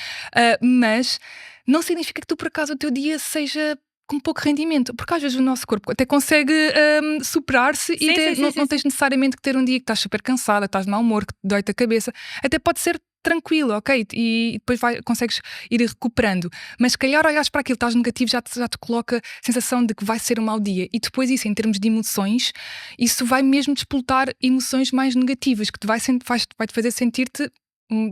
Mas não significa que tu, por acaso, o teu dia seja com pouco rendimento, porque às vezes o nosso corpo até consegue superar-se e Sim, até sim, sim, sim, não sim. tens necessariamente que ter um dia que estás super cansada, estás de mau humor, que dói-te a cabeça, até pode ser tranquilo, ok? E depois consegues ir recuperando. Mas se calhar olhares para aquilo, estás negativo, já te coloca a sensação de que vai ser um mau dia. E depois isso, em termos de emoções, isso vai mesmo despoltar emoções mais negativas, que vai-te fazer sentir-te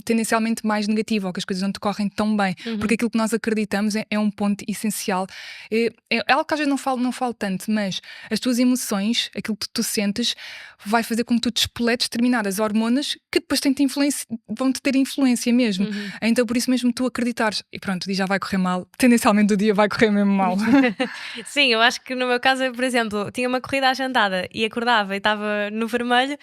tendencialmente mais negativo, ou que as coisas não te correm tão bem, porque Uhum. aquilo que nós acreditamos é um ponto essencial. É algo que às vezes não falo tanto, mas as tuas emoções, aquilo que tu sentes, vai fazer com que tu despoletes determinadas hormonas que depois vão-te ter influência mesmo. Uhum. Então por isso mesmo tu acreditares, e pronto, o dia já vai correr mal, tendencialmente o dia vai correr mesmo mal. Sim, eu acho que no meu caso, por exemplo, tinha uma corrida agendada e acordava e estava no vermelho,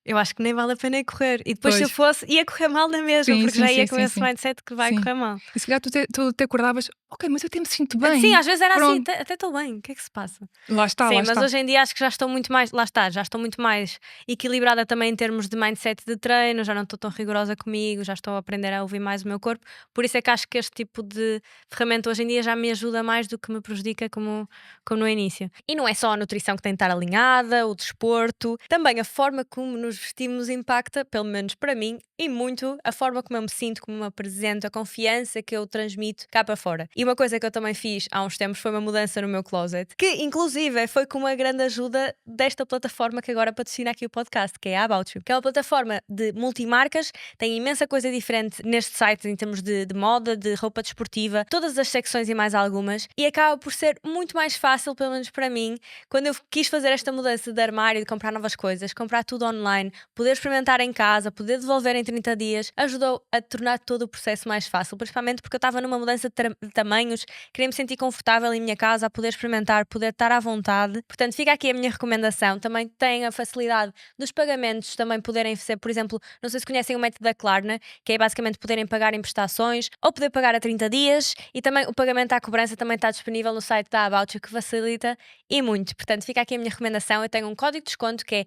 eu acho que nem vale a pena ir correr. E depois, se eu Pois. fosse, ia correr mal na mesma, Sim, porque sim, já ia sim, com sim, esse sim. mindset que vai Sim. correr mal. E se calhar tu te acordavas, ok, mas eu até me sinto Sim, bem. às vezes era assim, Pronto, até estou bem, o que é que se passa? lá está, lá Sim, mas está. hoje em dia acho que já estou muito mais, lá está, já estou muito mais equilibrada também em termos de mindset de treino, já não estou tão rigorosa comigo, já estou a aprender a ouvir mais o meu corpo, por isso é que acho que este tipo de ferramenta hoje em dia já me ajuda mais do que me prejudica como no início. E não é só a nutrição que tem de estar alinhada, o desporto, também a forma como nos vestimos impacta, pelo menos para mim, e muito a forma como eu me sinto, como me apresento, a confiança que eu transmito cá para fora. E uma coisa que eu também fiz há uns tempos foi uma mudança no meu closet, que inclusive foi com uma grande ajuda desta plataforma que agora patrocina aqui o podcast, que é a About You, que é uma plataforma de multimarcas, tem imensa coisa diferente neste site em termos de moda, de roupa desportiva, todas as secções e mais algumas, e acaba por ser muito mais fácil, pelo menos para mim, quando eu quis fazer esta mudança de armário, de comprar novas coisas, comprar tudo online, poder experimentar em casa, poder devolver em 30 dias, ajudou a tornar todo o processo mais fácil, principalmente porque eu estava numa mudança de tamanhos, queria me sentir confortável em minha casa, a poder experimentar, poder estar à vontade. Portanto, fica aqui a minha recomendação. Também tem a facilidade dos pagamentos também poderem ser, por exemplo, não sei se conhecem o método da Klarna, que é basicamente poderem pagar em prestações ou poder pagar a 30 dias, e também o pagamento à cobrança também está disponível no site da About You, que facilita e muito. Portanto, fica aqui a minha recomendação. Eu tenho um código de desconto que é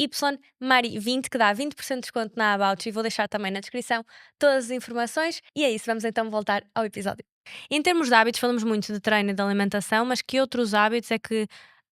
AYMARI20, que dá 20% de desconto na About You, e vou deixar também na descrição todas as informações. E é isso, vamos então voltar ao episódio. Em termos de hábitos, falamos muito de treino e de alimentação, mas que outros hábitos é que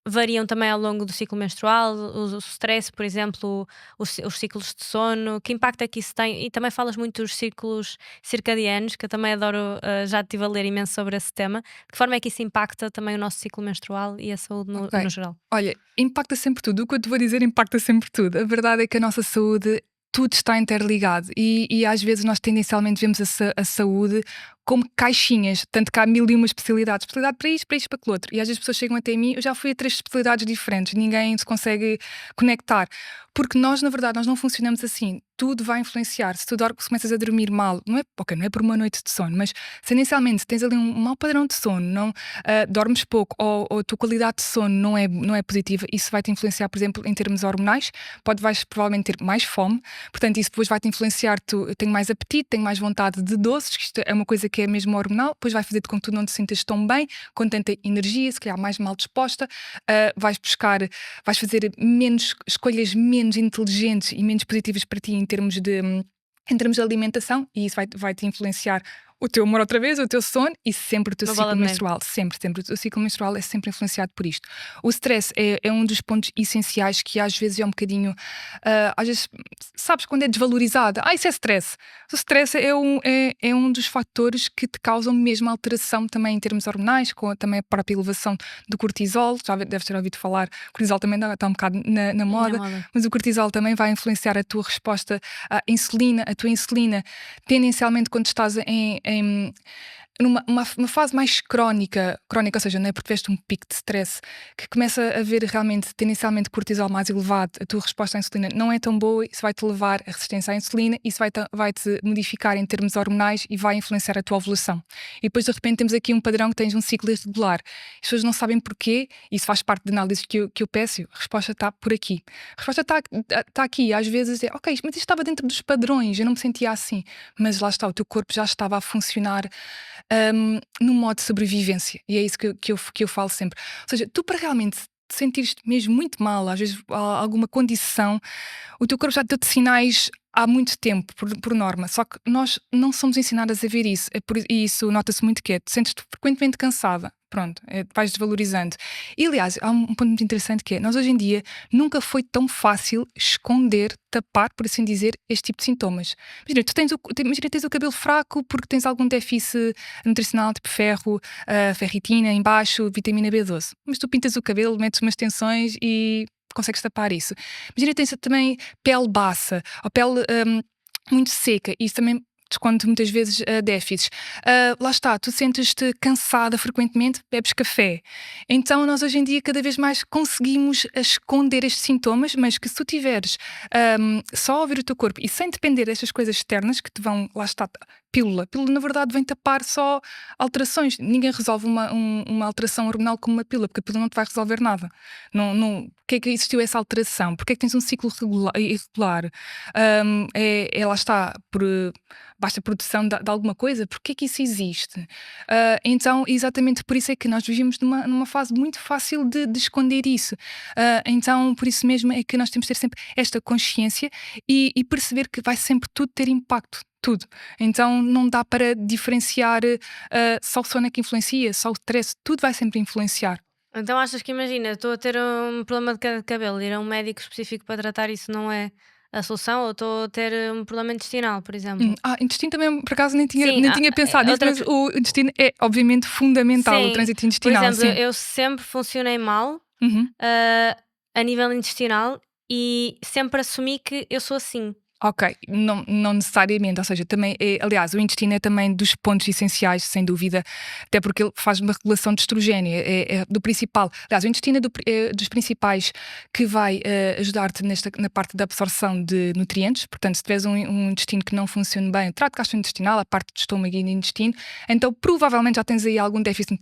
variam também ao longo do ciclo menstrual? O stress, por exemplo, os ciclos de sono, que impacto é que isso tem? E também falas muito dos ciclos circadianos, que eu também adoro, já estive a ler imenso sobre esse tema. De que forma é que isso impacta também o nosso ciclo menstrual e a saúde no Ok. geral? Olha, impacta sempre tudo. O que eu te vou dizer impacta sempre tudo. A verdade é que a nossa saúde tudo está interligado e às vezes nós tendencialmente vemos a saúde como caixinhas, tanto que há mil e uma especialidades, especialidade para isto, para aquilo outro. E às vezes as pessoas chegam até mim, eu já fui a 3 especialidades diferentes, ninguém se consegue conectar. Porque nós, na verdade, nós não funcionamos assim. Tudo vai influenciar. Se se começas a dormir mal, não é por uma noite de sono, mas se inicialmente tens ali um mau padrão de sono, não dormes pouco ou a tua qualidade de sono não é positiva, isso vai te influenciar, por exemplo, em termos hormonais. Vais provavelmente ter mais fome, portanto, isso depois vai te influenciar. Eu tenho mais apetite, tenho mais vontade de doces, que isto é uma coisa que é mesmo hormonal, depois vai fazer com que tu não te sintas tão bem, com tanta energia, se calhar mais mal disposta, vais fazer escolhas menos inteligentes e menos positivas para ti em termos de alimentação, e isso vai te influenciar o teu humor outra vez, o teu sono e sempre o teu ciclo menstrual. Sempre. O teu ciclo menstrual é sempre influenciado por isto. O stress é um dos pontos essenciais que às vezes é um bocadinho, às vezes, sabes, quando é desvalorizado. Isso é stress. O stress é um dos fatores que te causam mesmo alteração também em termos hormonais, com também a própria elevação do cortisol. Já deves ter ouvido falar, o cortisol também está um bocado na moda, mas o cortisol também vai influenciar a tua resposta à insulina. A tua insulina, tendencialmente, quando estás numa fase mais crónica, ou seja, não é porque tiveste um pico de stress que começa a haver realmente, tendencialmente, cortisol mais elevado, a tua resposta à insulina não é tão boa, isso vai-te levar à resistência à insulina, isso vai-te modificar em termos hormonais e vai influenciar a tua ovulação. E depois, de repente, temos aqui um padrão que tens um ciclo irregular. As pessoas não sabem porquê, isso faz parte de análises que eu peço, a resposta está por aqui. A resposta está aqui, às vezes é, ok, mas isto estava dentro dos padrões, eu não me sentia assim, mas lá está, o teu corpo já estava a funcionar no modo de sobrevivência, e é isso que eu falo sempre. Ou seja, tu, para realmente te sentires mesmo muito mal, às vezes alguma condição, o teu corpo já te deu sinais há muito tempo, por norma, só que nós não somos ensinadas a ver isso, e isso nota-se muito que te sentes frequentemente cansada. Pronto, vais desvalorizando. E aliás, há um ponto muito interessante que é, nós hoje em dia nunca foi tão fácil esconder, tapar, por assim dizer, este tipo de sintomas. Imagina, tens o cabelo fraco porque tens algum déficit nutricional, tipo ferro, ferritina em baixo, vitamina B12. Mas tu pintas o cabelo, metes umas tensões e consegues tapar isso. Imagina, tens também pele baça, ou pele muito seca, e isso também esconde muitas vezes déficits. Lá está, tu sentes-te cansada frequentemente, bebes café. Então nós hoje em dia cada vez mais conseguimos esconder estes sintomas, mas que se tu tiveres só a ouvir o teu corpo e sem depender destas coisas externas que te vão, lá está, pílula na verdade vem tapar só alterações. Ninguém resolve uma alteração hormonal com uma pílula, porque a pílula não te vai resolver nada. Porque é que existiu essa alteração? Porque é que tens um ciclo irregular? Lá está, por baixa produção de alguma coisa. Porque é que isso existe? Então, exatamente por isso é que nós vivemos numa fase muito fácil de esconder isso. Então, por isso mesmo é que nós temos de ter sempre esta consciência e perceber que vai sempre tudo ter impacto. Tudo. Então não dá para diferenciar só o sono é que influencia, só o stress, tudo vai sempre influenciar. Então achas que, imagina, estou a ter um problema de queda de cabelo, ir a um médico específico para tratar isso não é a solução? Ou estou a ter um problema intestinal, por exemplo? Intestino também, por acaso, nem tinha pensado nisso, outra mas o intestino é obviamente fundamental, o trânsito Por intestinal. exemplo, Sim. eu sempre funcionei mal Uhum. a nível intestinal e sempre assumi que eu sou assim. Ok, não necessariamente, ou seja, também aliás, o intestino é também dos pontos essenciais, sem dúvida, até porque ele faz uma regulação de estrogênio, é do principal. Aliás, o intestino é dos principais que vai ajudar-te na parte da absorção de nutrientes. Portanto, se tiveres um intestino que não funciona bem, trato gastrointestinal, a parte do estômago e do intestino, então provavelmente já tens aí algum déficit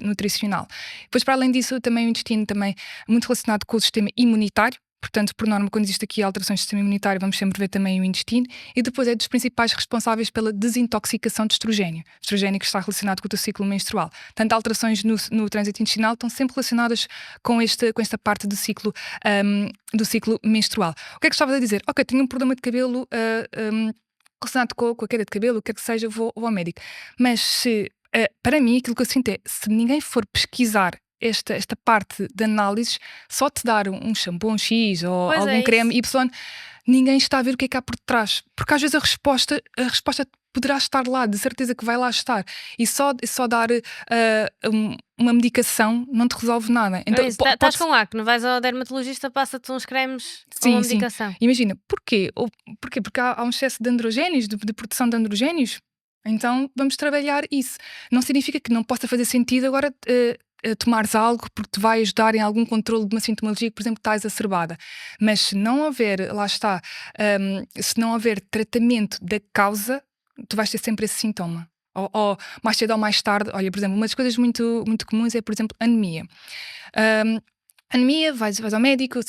nutricional. Depois, para além disso, também o intestino também é muito relacionado com o sistema imunitário. Portanto, por norma, quando existe aqui alterações do sistema imunitário, vamos sempre ver também o intestino, e depois é dos principais responsáveis pela desintoxicação de estrogênio. Estrogênio que está relacionado com o teu ciclo menstrual. Portanto, alterações no trânsito intestinal estão sempre relacionadas com esta parte do ciclo menstrual. O que é que estavas a dizer? Ok, tenho um problema de cabelo relacionado com a queda de cabelo, o que é que seja, vou ao médico. Mas para mim, aquilo que eu sinto é, se ninguém for pesquisar esta parte de análises, só te dar um shampoo X ou algum creme Y, ninguém está a ver o que é que há por trás. Porque às vezes a resposta poderá estar lá, de certeza que vai lá estar. E só dar uma medicação não te resolve nada. Então, Estás com acne, vais ao dermatologista, passa-te uns cremes ou uma sim. medicação. Imagina, porquê? Porquê? Porque há um excesso de androgénios, de produção de androgénios. Então vamos trabalhar isso. Não significa que não possa fazer sentido agora tomares algo porque te vai ajudar em algum controle de uma sintomologia que, por exemplo, está exacerbada. Mas se não houver, lá está, se não houver tratamento da causa, tu vais ter sempre esse sintoma. Ou mais cedo ou mais tarde, olha, por exemplo, uma das coisas muito, muito comuns é, por exemplo, anemia. Anemia, vais ao médico,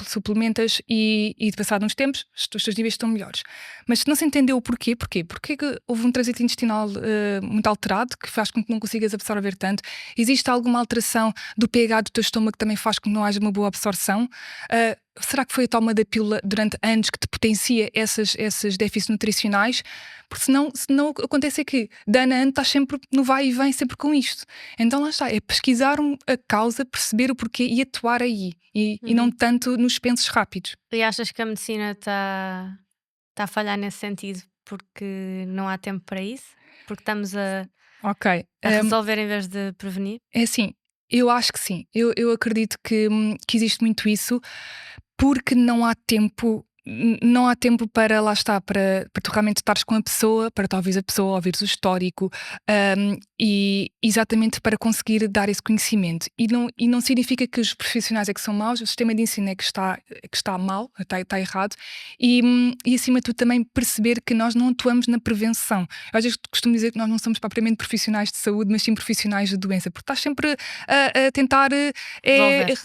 suplementas e passado uns tempos os teus níveis estão melhores. Mas se não se entendeu o porquê que houve um trânsito intestinal muito alterado que faz com que não consigas absorver tanto? Existe alguma alteração do pH do teu estômago que também faz com que não haja uma boa absorção? Será que foi a toma da pílula durante anos que te potencia esses déficits nutricionais? Porque senão acontece é que de ano a ano estás sempre no vai e vem sempre com isto. Então lá está, é pesquisar a causa, perceber o porquê e atuar aí. E não tanto nos pensos rápidos. E achas que a medicina está a falhar nesse sentido porque não há tempo para isso? Porque estamos a resolver em vez de prevenir? É assim, eu acho que sim. Eu acredito que existe muito isso porque não há tempo. Não há tempo para, lá está, para tu realmente estares com a pessoa, para talvez a pessoa ouvires o histórico e exatamente para conseguir dar esse conhecimento. E não significa que os profissionais é que são maus, o sistema de ensino é que está mal, está errado e acima de tudo também perceber que nós não atuamos na prevenção. Eu às vezes costumo dizer que nós não somos propriamente profissionais de saúde, mas sim profissionais de doença, porque estás sempre a tentar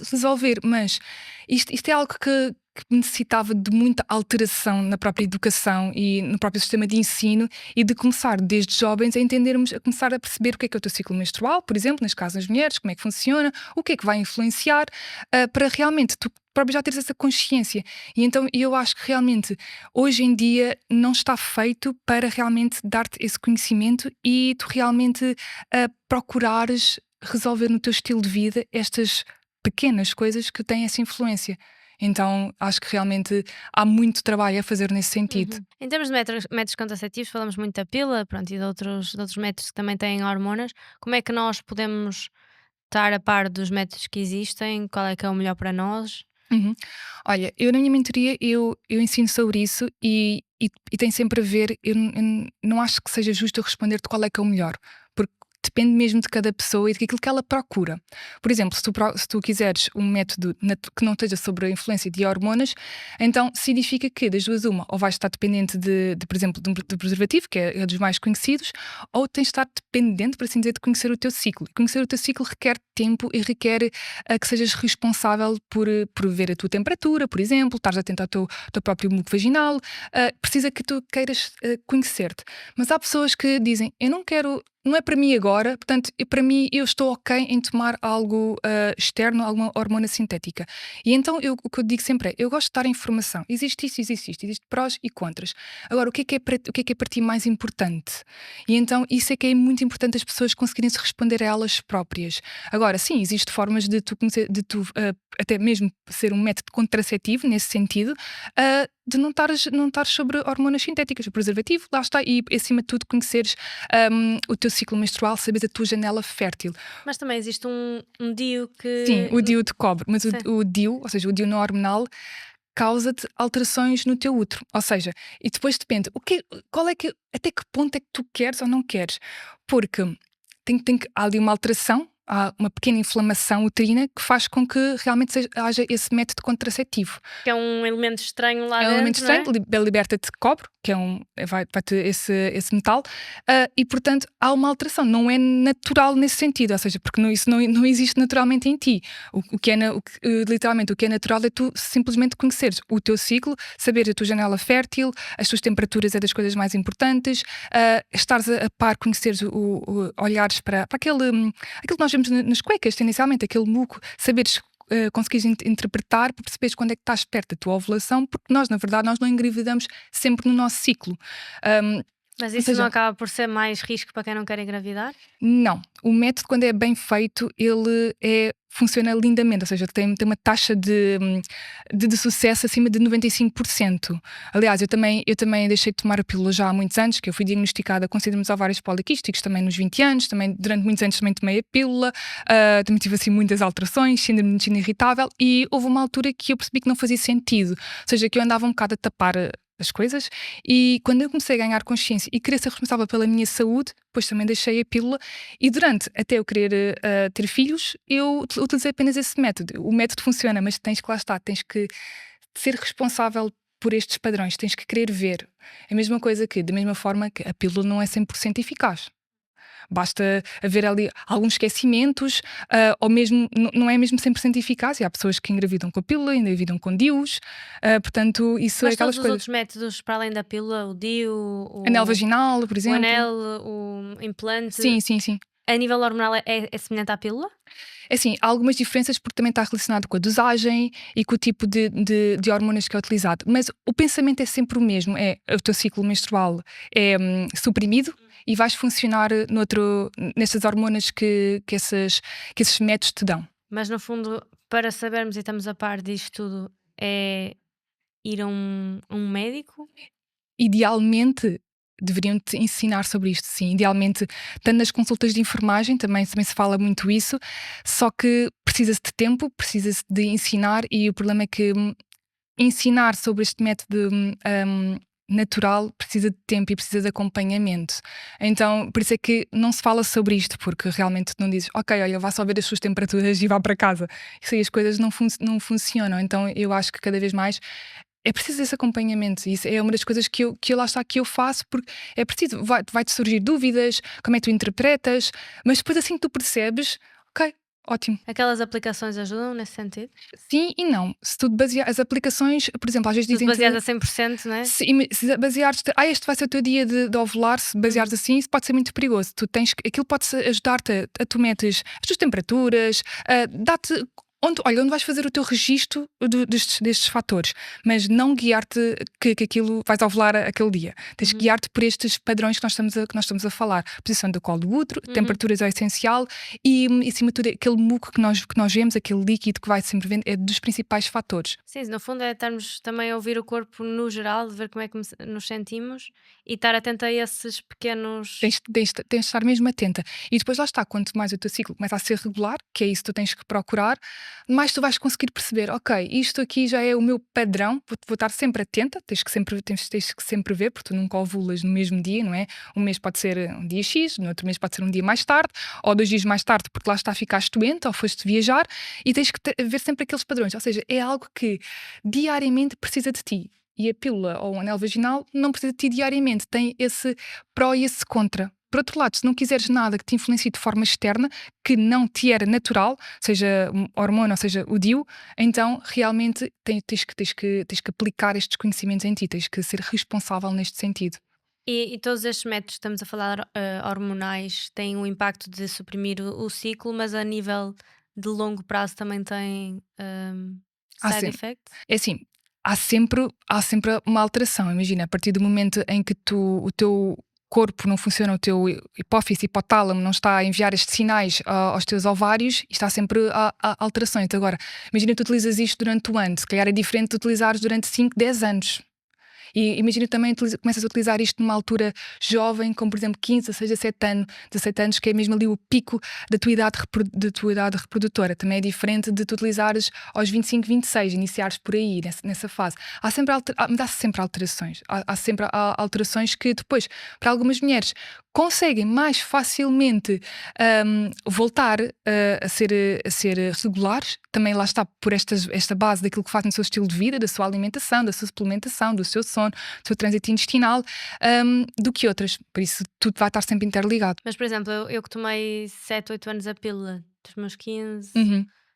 resolver, mas isto é algo que necessitava de muita alteração na própria educação e no próprio sistema de ensino e de começar desde jovens a começar a perceber o que é o teu ciclo menstrual, por exemplo, nas casas das mulheres, como é que funciona, o que é que vai influenciar, para realmente tu próprio já teres essa consciência. E então eu acho que realmente hoje em dia não está feito para realmente dar-te esse conhecimento e tu realmente procurares resolver no teu estilo de vida estas pequenas coisas que têm essa influência. Então acho que realmente há muito trabalho a fazer nesse sentido. Em termos de métodos contraceptivos, falamos muito da pílula, pronto, e de outros métodos que também têm hormonas. Como é que nós podemos estar a par dos métodos que existem? Qual é que é o melhor para nós? Olha, eu na minha mentoria eu ensino sobre isso e tem sempre a ver, eu não acho que seja justo eu responder-te qual é que é o melhor, porque depende mesmo de cada pessoa e daquilo que ela procura. Por exemplo, se tu quiseres um método que não esteja sobre a influência de hormonas, então significa que das duas uma, ou vais estar dependente por exemplo, do preservativo, que é dos mais conhecidos, ou tens de estar dependente, por assim dizer, de conhecer o teu ciclo. E conhecer o teu ciclo requer tempo e requer que sejas responsável por ver a tua temperatura, por exemplo, estares atento ao teu próprio muco vaginal, precisa que tu queiras conhecer-te. Mas há pessoas que dizem, eu não quero, não é para mim agora, portanto, para mim eu estou ok em tomar algo externo, alguma hormona sintética. E então o que eu digo sempre é, eu gosto de dar informação. Existe isto, existe prós e contras. Agora, o que é para ti mais importante? E então isso é que é muito importante as pessoas conseguirem se responder a elas próprias. Agora, sim, existem formas de tu conhecer, até mesmo ser um método contraceptivo nesse sentido, de não estares sobre hormonas sintéticas, o preservativo, lá está, e acima de tudo conheceres o teu ciclo menstrual, saberes a tua janela fértil. Mas também existe um DIU que... Sim, o DIU de cobre, mas o DIU, ou seja, o DIU não hormonal, causa-te alterações no teu útero. Ou seja, e depois depende, até que ponto é que tu queres ou não queres? Porque há ali uma alteração, há uma pequena inflamação uterina que faz com que realmente haja esse método contraceptivo. Que é um elemento estranho lá dentro. É um elemento estranho, liberta-te cobre, que vai-te esse metal, e portanto há uma alteração, não é natural nesse sentido, ou seja, porque isso não existe naturalmente em ti. Literalmente o que é natural é tu simplesmente conheceres o teu ciclo, saber a tua janela fértil, as tuas temperaturas é das coisas mais importantes, estares a par, conheceres olhares para aquilo que nós vemos nas cuecas, tendencialmente, aquele muco, saberes, conseguires interpretar para perceberes quando é que estás perto da tua ovulação, porque nós, na verdade, nós não engravidamos sempre no nosso ciclo. Mas Ou isso não seja, acaba por ser mais risco para quem não quer engravidar? não. O método, quando é bem feito, funciona lindamente, ou seja, tem uma taxa de sucesso acima de 95%. Aliás, eu também deixei de tomar a pílula já há muitos anos, que eu fui diagnosticada com síndrome dos ovários poliquísticos também nos 20 anos, também durante muitos anos também tomei a pílula, também tive assim muitas alterações, síndrome de intestino irritável, e houve uma altura que eu percebi que não fazia sentido, ou seja, que eu andava um bocado a tapar as coisas, e quando eu comecei a ganhar consciência e querer ser responsável pela minha saúde, depois também deixei a pílula, e durante até eu querer ter filhos, eu utilizei apenas esse método. O método funciona, mas tens que lá estar, tens que ser responsável por estes padrões, tens que querer ver. É a mesma coisa que, da mesma forma que a pílula não é 100% eficaz. Basta haver ali alguns esquecimentos, ou mesmo, não é mesmo 100% eficaz, e há pessoas que engravidam com a pílula, engravidam com DIUs, portanto, isso é Mas aquelas todos os coisas. outros métodos, para além da pílula, o DIU, Anel o, vaginal, por o exemplo. anel, o implante, Sim, sim, sim. a nível hormonal é semelhante à pílula? É assim, há algumas diferenças porque também está relacionado com a dosagem e com o tipo de hormonas que é utilizado. Mas o pensamento é sempre o mesmo: é o teu ciclo menstrual é suprimido e vais funcionar nestas hormonas que esses métodos te dão. Mas no fundo, para sabermos e estamos a par disto tudo, é ir a um médico? Idealmente, deveriam te ensinar sobre isto, sim. Idealmente, tanto nas consultas de enfermagem, também se fala muito isso, só que precisa-se de tempo, precisa-se de ensinar, e o problema é que ensinar sobre este método natural precisa de tempo e precisa de acompanhamento. Então, por isso é que não se fala sobre isto, porque realmente não dizes, ok, olha, vá só ver as suas temperaturas e vá para casa. Isso aí as coisas não funcionam. Então, eu acho que cada vez mais é preciso esse acompanhamento. Isso é uma das coisas que eu lá está, que eu faço, porque é preciso, vai-te surgir dúvidas, como é que tu interpretas, mas depois assim que tu percebes, ok, ótimo. Aquelas aplicações ajudam nesse sentido? Sim e não. Se tu basear as aplicações, por exemplo, às vezes Tudo dizem-te, baseado a 100%, não é? se baseares-te, este vai ser o teu dia de ovular, se baseares assim, isso pode ser muito perigoso. Aquilo pode ajudar-te a tu metes as tuas temperaturas, dá-te. Onde vais fazer o teu registro destes fatores, mas não guiar-te que aquilo vais ovular aquele dia. Tens que guiar-te por estes padrões que nós estamos a falar. Posição do colo do útero, temperaturas é o essencial, e acima de tudo aquele muco que nós vemos, aquele líquido que vai sempre vendo, é dos principais fatores. Sim, no fundo é estarmos também a ouvir o corpo no geral, de ver como é que nos sentimos e estar atento a esses pequenos. Tens de estar mesmo atenta. E depois lá está, quanto mais o teu ciclo começa a ser regular, que é isso que tu tens que procurar, mais tu vais conseguir perceber, ok, isto aqui já é o meu padrão, vou estar sempre atenta, tens que sempre ver, porque tu nunca ovulas no mesmo dia, não é? Um mês pode ser um dia X, no outro mês pode ser um dia mais tarde, ou 2 dias mais tarde, porque lá está, ficaste doente ou foste viajar, e tens que ver sempre aqueles padrões. Ou seja, é algo que diariamente precisa de ti. E a pílula ou o anel vaginal não precisa de ti diariamente, tem esse pró e esse contra. Por outro lado, se não quiseres nada que te influencie de forma externa, que não te era natural, seja hormona ou seja o DIU, então realmente tens que aplicar estes conhecimentos em ti, tens que ser responsável neste sentido. E todos estes métodos, estamos a falar hormonais, têm o impacto de suprimir o ciclo, mas a nível de longo prazo também têm Há side sempre, effects? é assim, há sempre uma alteração. Imagina, a partir do momento em que o teu corpo não funciona, o teu hipófise, hipotálamo não está a enviar estes sinais aos teus ovários, e está sempre a alterações. Agora, imagina que tu utilizas isto durante o ano, se calhar é diferente de utilizares durante 5, 10 anos. E imagina também começas a utilizar isto numa altura jovem, como por exemplo 15, 16, 17 anos, que é mesmo ali o pico da tua idade reprodutora. Também é diferente de tu utilizares aos 25, 26, iniciares por aí, nessa fase. Há sempre alterações. Há sempre alterações que depois, para algumas mulheres, conseguem mais facilmente voltar a ser regulares. Também lá está por esta base daquilo que fazem no seu estilo de vida, da sua alimentação, da sua suplementação, do seu sono, do seu trânsito intestinal, do que outras. Por isso tudo vai estar sempre interligado. Mas, por exemplo, eu que tomei 7, 8 anos a pílula, dos meus 15,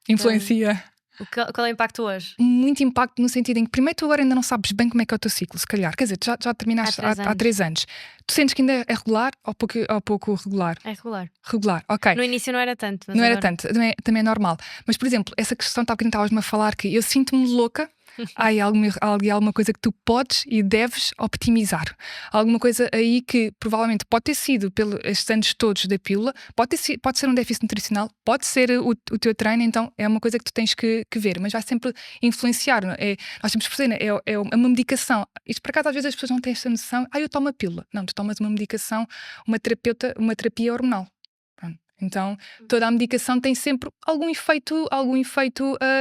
Influencia. qual é o impacto hoje? Muito impacto no sentido em que primeiro tu agora ainda não sabes bem como é que é o teu ciclo, se calhar. Quer dizer, tu já terminaste Há 3 há anos. 3 anos. Tu sentes que ainda é regular ou pouco regular? É regular. Regular, ok. No início não era tanto, mas Não era agora... tanto, também é normal. Mas, por exemplo, essa questão, estava a falar que eu sinto-me louca há aí alguma coisa que tu podes e deves optimizar. Alguma coisa aí que provavelmente pode ter sido pelos estes anos todos da pílula, pode ser um déficit nutricional, pode ser o teu treino, então é uma coisa que tu tens que ver, mas vai sempre influenciar. Não é? Nós temos que perceber, é uma medicação. Isto por acaso às vezes as pessoas não têm esta noção. Eu tomo a pílula. Não, tu tomas uma medicação, uma terapia hormonal. Pronto. Então, toda a medicação tem sempre algum efeito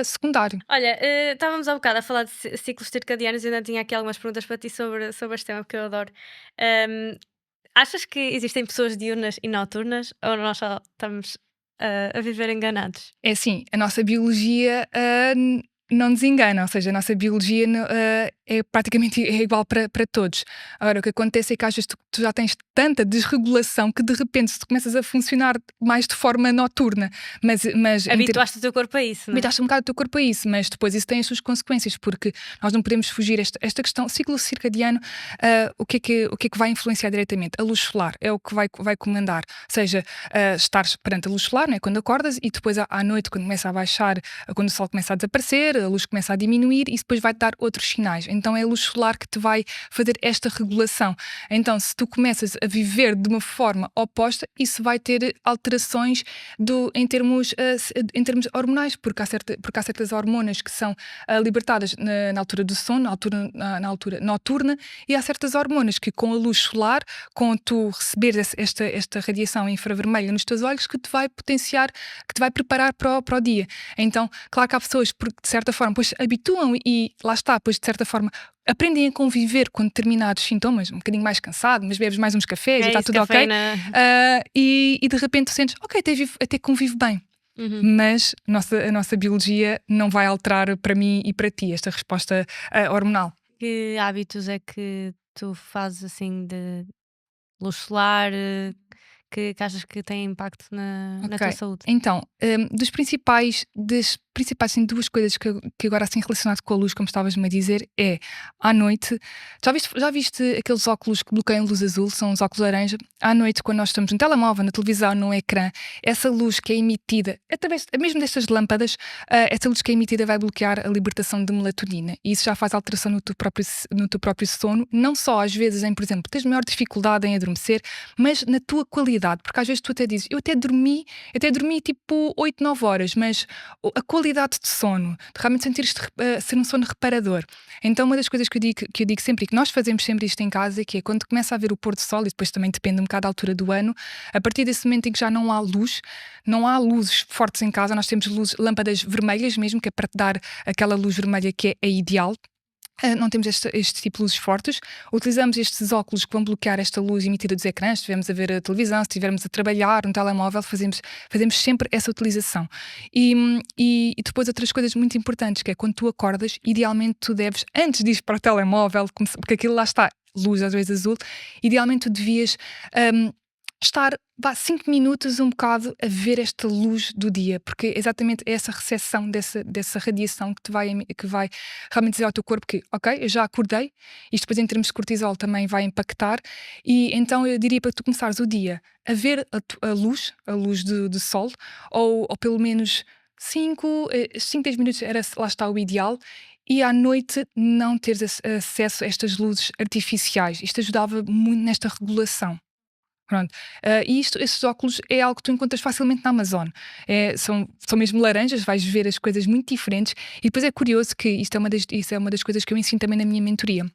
secundário. Olha, estávamos há bocado a falar de ciclos circadianos e ainda tinha aqui algumas perguntas para ti sobre este tema que eu adoro. Achas que existem pessoas diurnas e noturnas ou nós só estamos a viver enganados? É assim, a nossa biologia não nos engana, ou seja, a nossa biologia é praticamente igual para todos. Agora, o que acontece é que às vezes tu já tens tanta desregulação que de repente tu começas a funcionar mais de forma noturna. Mas Habituaste o teu corpo a isso, não é? Habituaste um bocado o teu corpo a isso, mas depois isso tem as suas consequências, porque nós não podemos fugir esta questão. Ciclo circadiano, o que é que vai influenciar diretamente? A luz solar é o que vai comandar. Ou seja, estares perante a luz solar, não é? Quando acordas, e depois à noite, quando começa a baixar, quando o sol começa a desaparecer, a luz começa a diminuir, e isso depois vai-te dar outros sinais. Então é a luz solar que te vai fazer esta regulação. Então, se tu começas a viver de uma forma oposta, isso vai ter alterações em termos hormonais, porque há certas hormonas que são libertadas na altura do sono, na altura noturna, e há certas hormonas que com a luz solar, com tu receberes esta radiação infravermelha nos teus olhos, que te vai potenciar, que te vai preparar para o dia. Então, claro que há pessoas que de certa forma depois habituam e lá está, depois de certa forma aprendem a conviver com determinados sintomas, um bocadinho mais cansado, mas bebes mais uns cafés e está tudo ok. E de repente tu sentes, ok, até convivo bem. Mas a nossa biologia não vai alterar para mim e para ti esta resposta hormonal. Que hábitos é que tu fazes assim de luz solar que achas que têm impacto na tua saúde? Então, das principais assim, duas coisas que agora assim relacionado com a luz, como estavas-me a dizer, é à noite. Já viste aqueles óculos que bloqueiam luz azul? São os óculos laranja. À noite, quando nós estamos no telemóvel, na televisão, no ecrã, essa luz que é emitida, através mesmo destas lâmpadas, essa luz que é emitida vai bloquear a libertação de melatonina. E isso já faz alteração no teu próprio sono, não só às vezes por exemplo, tens maior dificuldade em adormecer, mas na tua qualidade. Porque às vezes tu até dizes, eu até dormi tipo 8, 9 horas, mas a qualidade de sono, de realmente sentir-te ser um sono reparador. Então uma das coisas que eu digo sempre, e que nós fazemos sempre isto em casa, que é quando começa a ver o pôr do sol, e depois também depende um bocado da altura do ano, a partir desse momento em que já não há luzes fortes em casa, nós temos lâmpadas vermelhas mesmo, que é para te dar aquela luz vermelha que é a ideal. Não temos este tipo de luzes fortes. Utilizamos estes óculos que vão bloquear esta luz emitida dos ecrãs. Se estivermos a ver a televisão, se estivermos a trabalhar no telemóvel, fazemos sempre essa utilização. E depois outras coisas muito importantes, que é quando tu acordas, idealmente tu deves, antes de ir para o telemóvel, porque aquilo lá está, luz às vezes azul, idealmente tu devias estar 5 minutos um bocado a ver esta luz do dia, porque é exatamente essa recepção dessa radiação que vai realmente dizer ao teu corpo que, ok, eu já acordei, isto depois em termos de cortisol também vai impactar, e então eu diria para tu começares o dia a ver a luz do sol, ou pelo menos 5, 10 minutos, lá está o ideal. E à noite não teres acesso a estas luzes artificiais. Isto ajudava muito nesta regulação. Pronto. E estes óculos é algo que tu encontras facilmente na Amazon. São mesmo laranjas, vais ver as coisas muito diferentes. E depois é curioso que isso é uma das coisas que eu ensino também na minha mentoria.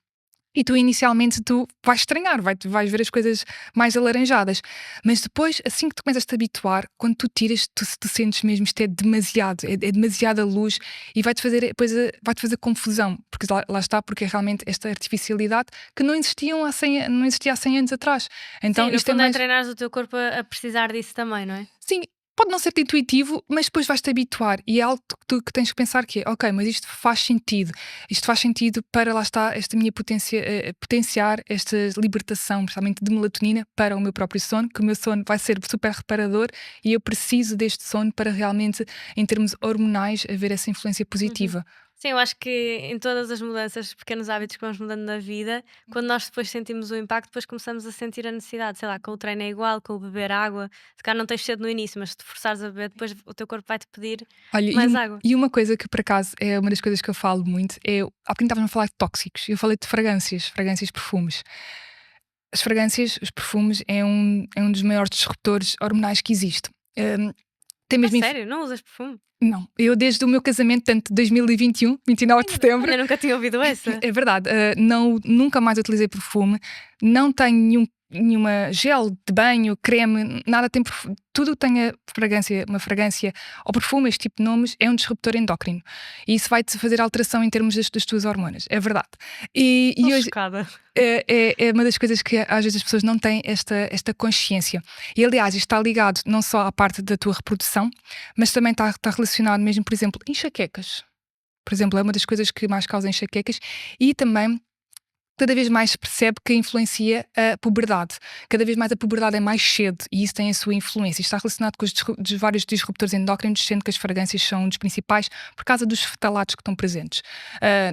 E tu inicialmente vais estranhar, vais ver as coisas mais alaranjadas. Mas depois, assim que tu começas a te habituar, quando tu tiras, tu sentes mesmo isto é demasiado, é demasiada luz, e vai-te fazer confusão, porque lá está, porque é realmente esta artificialidade que não existia há 100 anos atrás. Então, sim, no isto fundo é mais... treinares o teu corpo a precisar disso também, não é? Sim. Pode não ser intuitivo, mas depois vais-te habituar, e é algo que tens que pensar que é, ok, mas isto faz sentido para, lá está, esta minha potenciar esta libertação, principalmente de melatonina, para o meu próprio sono, que o meu sono vai ser super reparador, e eu preciso deste sono para realmente, em termos hormonais, haver essa influência positiva. Sim, eu acho que em todas as mudanças, pequenos hábitos que vamos mudando na vida, quando nós depois sentimos o impacto, depois começamos a sentir a necessidade. Sei lá, com o treino é igual, com o beber água. Se calhar não tens cedo no início, mas se te forçares a beber, depois o teu corpo vai-te pedir Olha, mais água. e uma coisa que por acaso é uma das coisas que eu falo muito é. Há bocadinho estávamos a falar de tóxicos, eu falei de fragrâncias, perfumes. As fragrâncias, os perfumes, é um dos maiores disruptores hormonais que existe. Tem A mesmo. sério? Não usas perfume? Não, eu desde o meu casamento, tanto 2021, 29 de setembro. Olha, nunca tinha ouvido essa. É verdade, não, nunca mais utilizei perfume, não tenho nenhuma gel de banho, creme, nada tem perfume. Tudo que tenha uma fragrância ou perfume, este tipo de nomes, é um disruptor endócrino. E isso vai-te fazer alteração em termos das tuas hormonas, é verdade. E Estou hoje chocada. é uma das coisas que às vezes as pessoas não têm esta consciência. E aliás, isto está ligado não só à parte da tua reprodução, mas também está relacionado mesmo, por exemplo, enxaquecas. Por exemplo, é uma das coisas que mais causa enxaquecas e também cada vez mais se percebe que influencia a puberdade. Cada vez mais a puberdade é mais cedo e isso tem a sua influência. Isto está relacionado com os vários disruptores endócrinos, sendo que as fragrâncias são um dos principais por causa dos fetalatos que estão presentes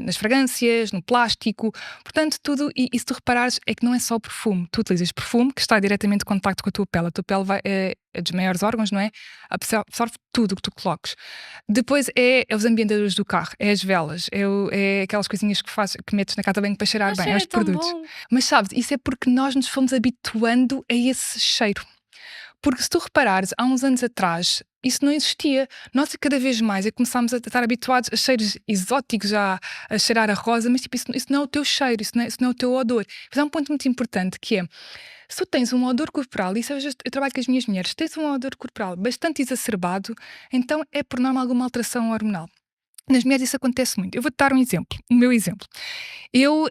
nas fragrâncias, no plástico. Portanto, tudo, e se tu reparares, é que não é só o perfume. Tu utilizas perfume que está diretamente em contacto com a tua pele. A tua pele é dos maiores órgãos, não é? Absorve tudo o que tu coloques. Depois é os ambientadores do carro, é as velas, é aquelas coisinhas que metes na casa bem para cheirar bem, é os produtos. Bom. Mas sabes, isso é porque nós nos fomos habituando a esse cheiro. Porque se tu reparares, há uns anos atrás, isso não existia. Nós cada vez mais começámos a estar habituados a cheiros exóticos, a cheirar a rosa, mas tipo, isso não é o teu cheiro, isso não é o teu odor. Mas há um ponto muito importante que é, se tu tens um odor corporal, e isso eu trabalho com as minhas mulheres, tens um odor corporal bastante exacerbado, então é por norma alguma alteração hormonal. Nas mulheres isso acontece muito. Eu vou-te dar um exemplo, o meu exemplo. Eu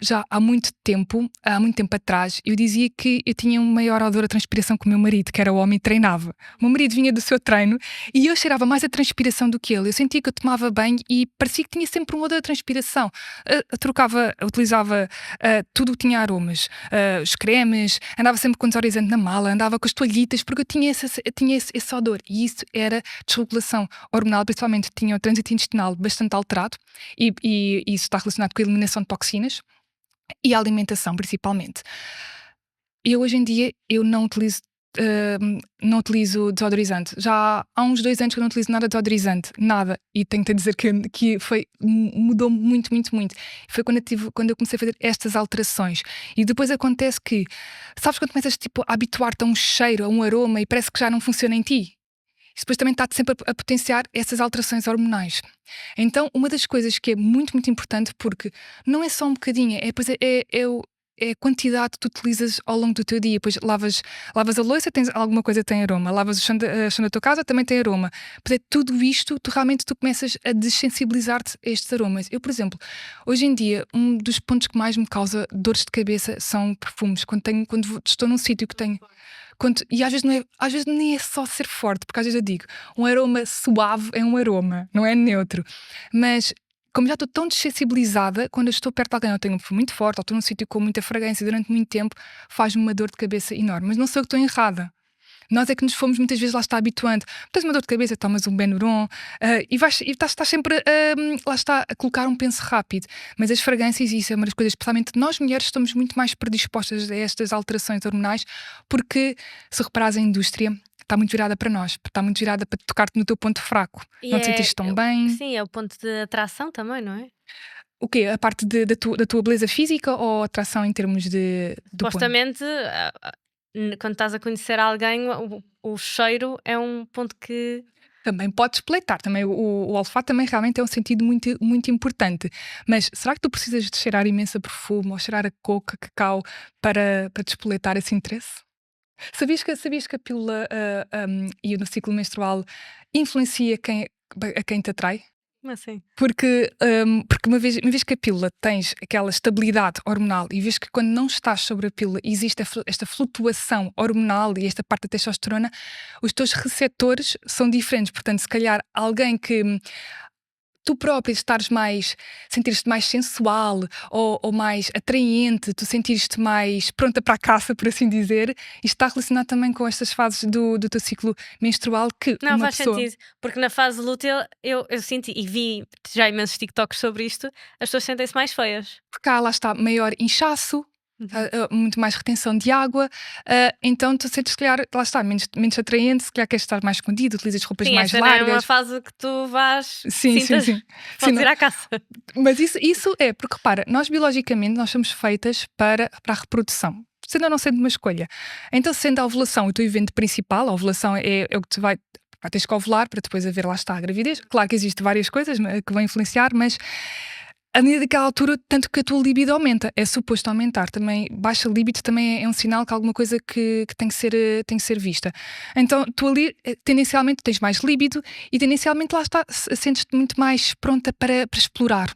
já há muito tempo atrás, eu dizia que eu tinha um maior odor a transpiração que o meu marido, que era o homem e treinava. O meu marido vinha do seu treino e eu cheirava mais a transpiração do que ele. Eu sentia que eu tomava banho e parecia que tinha sempre um odor a transpiração. Utilizava tudo o que tinha aromas, os cremes, andava sempre com desodorizante na mala, andava com as toalhitas, porque eu tinha esse odor. E isso era desregulação hormonal, principalmente tinha o trânsito intestinal bastante alterado e isso está relacionado com a eliminação de toxinas e a alimentação, principalmente. Eu hoje em dia não utilizo desodorizante. Já há uns 2 anos que eu não utilizo nada de desodorizante, nada. E tenho-te a dizer que mudou muito, muito, muito. Foi quando eu comecei a fazer estas alterações. E depois acontece que, sabes quando começas a habituar-te a um cheiro, a um aroma e parece que já não funciona em ti? Isso depois também está sempre a potenciar essas alterações hormonais. Então, uma das coisas que é muito, muito importante, porque não é só um bocadinho, é a quantidade que tu utilizas ao longo do teu dia. Depois lavas a louça, tens alguma coisa que tem aroma. Lavas o chão da tua casa, também tem aroma. Portanto, tudo isto, realmente tu começas a desensibilizar-te a estes aromas. Eu, por exemplo, hoje em dia, um dos pontos que mais me causa dores de cabeça são perfumes. Quando estou num sítio que tenho... E às vezes nem é só ser forte, porque às vezes eu digo, um aroma suave é um aroma, não é neutro. Mas como já estou tão desensibilizada, quando eu estou perto de alguém, eu tenho um perfume muito forte, ou estou num sítio com muita fragrância durante muito tempo, faz-me uma dor de cabeça enorme. Mas não sou eu que estou errada. Nós é que nos fomos muitas vezes lá está habituando. Tens uma dor de cabeça, tomas um Benuron e estás sempre lá está a colocar um penso rápido. Mas as fragrâncias, e isso é uma das coisas, especialmente nós mulheres, estamos muito mais predispostas a estas alterações hormonais, porque se reparares a indústria está muito virada para nós, está muito virada para tocar-te no teu ponto fraco. Não te sentiste tão bem. Sim, é o ponto de atração também, não é? O quê? A parte da tua beleza física ou atração em termos de supostamente, quando estás a conhecer alguém, o cheiro é um ponto que... Também podes espleitar, também o olfato também realmente é um sentido muito, muito importante. Mas será que tu precisas de cheirar imenso a perfume ou cheirar a coco, a cacau para despleitar esse interesse? Sabias que a pílula e no ciclo menstrual influencia a quem te atrai? Como assim? Porque uma vez que a pílula tens aquela estabilidade hormonal e vês que quando não estás sobre a pílula existe esta flutuação hormonal e esta parte da testosterona, os teus receptores são diferentes. Portanto, se calhar alguém que tu próprio sentires-te mais sensual ou mais atraente, tu sentires-te mais pronta para a caça, por assim dizer, isto está relacionado também com estas fases do teu ciclo menstrual que Não, uma faz pessoa. sentido, porque na fase lútea eu senti e vi já imensos TikToks sobre isto, as pessoas sentem-se mais feias. Porque há, lá está, maior inchaço, muito mais retenção de água, então tu sentes, se calhar, lá está, menos atraente, se calhar queres estar mais escondido, utilizas roupas Sim, mais esta não é uma largas. fase que tu vais, Sim, sim, sintas, sim. Sim, podes não- ir à caça. Mas isso é, porque repara, nós biologicamente nós somos feitas para a reprodução. Sendo ou não sendo uma escolha. Então, sendo a ovulação o teu evento principal, a ovulação é o que te vai. Tens que ovular para depois haver, lá está, a gravidez. Claro que existem várias coisas que vão influenciar, mas a partir daquela altura, tanto que a tua libido aumenta, é suposto aumentar. Também, baixa libido também é um sinal que há alguma coisa que tem que ser vista. Então, tu ali, tendencialmente, tens mais libido e tendencialmente, lá está, sentes-te muito mais pronta para explorar.